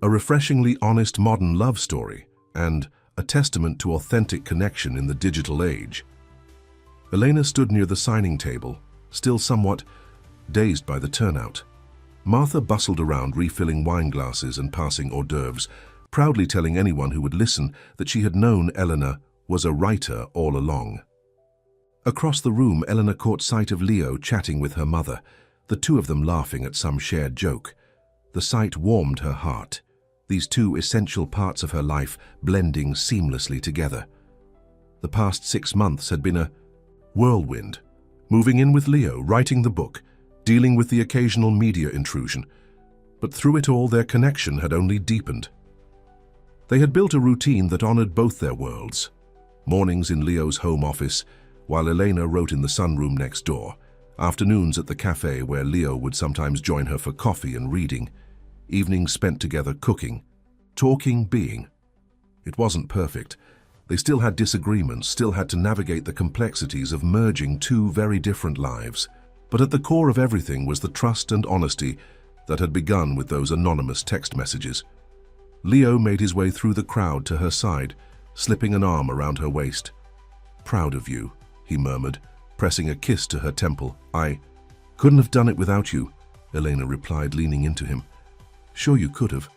[SPEAKER 1] a refreshingly honest modern love story and a testament to authentic connection in the digital age. Elena stood near the signing table, still somewhat dazed by the turnout. Martha bustled around refilling wine glasses and passing hors d'oeuvres, proudly telling anyone who would listen that she had known Eleanor was a writer all along. Across the room, Eleanor caught sight of Leo chatting with her mother, the 2 of them laughing at some shared joke. The sight warmed her heart, these 2 essential parts of her life blending seamlessly together. The past 6 months had been a whirlwind, moving in with Leo, writing the book, dealing with the occasional media intrusion. But through it all, their connection had only deepened. They had built a routine that honored both their worlds. Mornings in Leo's home office, while Elena wrote in the sunroom next door. Afternoons at the cafe where Leo would sometimes join her for coffee and reading. Evenings spent together cooking, talking, being. It wasn't perfect. They still had disagreements, still had to navigate the complexities of merging 2 very different lives. But at the core of everything was the trust and honesty that had begun with those anonymous text messages. Leo made his way through the crowd to her side, slipping an arm around her waist. "Proud of you," he murmured, pressing a kiss to her temple. "I couldn't have done it without you," Elena replied, leaning into him. "Sure you could have."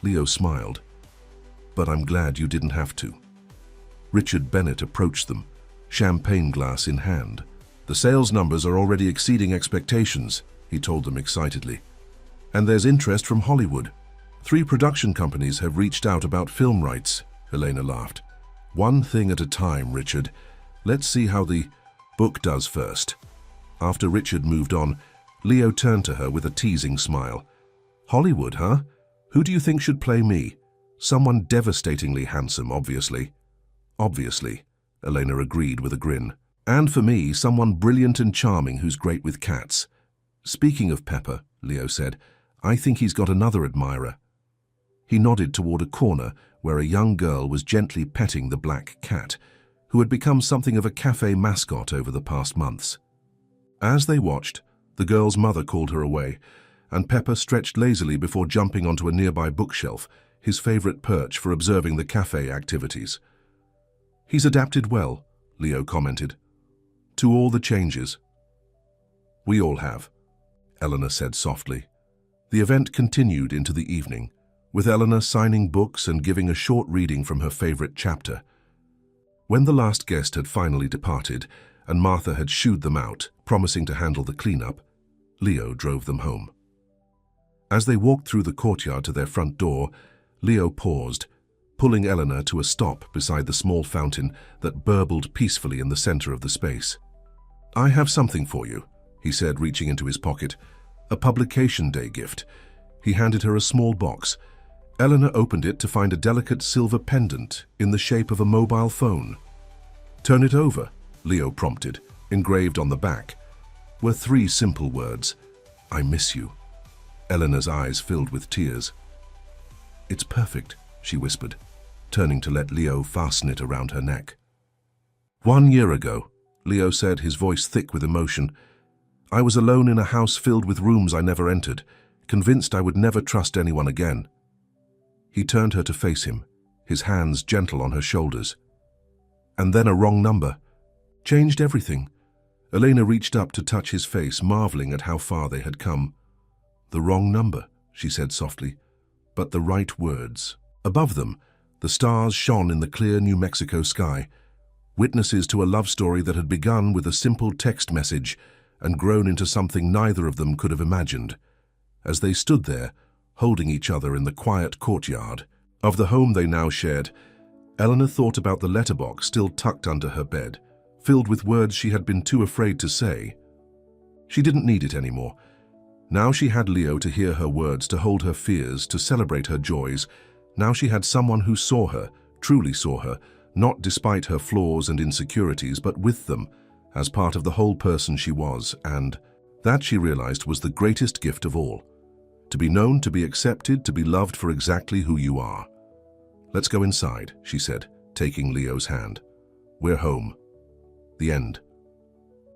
[SPEAKER 1] Leo smiled. "But I'm glad you didn't have to." Richard Bennett approached them, champagne glass in hand. "The sales numbers are already exceeding expectations," he told them excitedly. "And there's interest from Hollywood. 3 production companies have reached out about film rights," Elena laughed. "One thing at a time, Richard. Let's see how the book does first." After Richard moved on, Leo turned to her with a teasing smile. "Hollywood, huh? Who do you think should play me? Someone devastatingly handsome, obviously." "Obviously," Elena agreed with a grin. "And for me, someone brilliant and charming who's great with cats." "Speaking of Pepper," Leo said, "I think he's got another admirer." He nodded toward a corner where a young girl was gently petting the black cat. who had become something of a cafe mascot over the past months. As they watched, the girl's mother called her away, and Pepper stretched lazily before jumping onto a nearby bookshelf, his favorite perch for observing the cafe activities. "He's adapted well," Leo commented, "to all the changes." "We all have," Eleanor said softly. The event continued into the evening, with Eleanor signing books and giving a short reading from her favorite chapter. When the last guest had finally departed, and Martha had shooed them out, promising to handle the cleanup, Leo drove them home. As they walked through the courtyard to their front door, Leo paused, pulling Eleanor to a stop beside the small fountain that burbled peacefully in the center of the space. "I have something for you," he said, reaching into his pocket. "A publication day gift." He handed her a small box. Eleanor opened it to find a delicate silver pendant in the shape of a mobile phone. "Turn it over," Leo prompted. Engraved on the back were 3 simple words: "I miss you." Eleanor's eyes filled with tears. "It's perfect," she whispered, turning to let Leo fasten it around her neck. "1 year ago," Leo said, his voice thick with emotion, "I was alone in a house filled with rooms I never entered, convinced I would never trust anyone again." He turned her to face him, his hands gentle on her shoulders. "And then a wrong number changed everything." Elena reached up to touch his face, marveling at how far they had come. "The wrong number," she said softly, "but the right words." Above them, the stars shone in the clear New Mexico sky, witnesses to a love story that had begun with a simple text message and grown into something neither of them could have imagined. As they stood there, holding each other in the quiet courtyard of the home they now shared, Eleanor thought about the letterbox still tucked under her bed, filled with words she had been too afraid to say. She didn't need it anymore. Now she had Leo to hear her words, to hold her fears, to celebrate her joys. Now she had someone who saw her, truly saw her, not despite her flaws and insecurities, but with them, as part of the whole person she was, and that, she realized, was the greatest gift of all. To be known, to be accepted, to be loved for exactly who you are. "Let's go inside," she said, taking Leo's hand. "We're home." The end.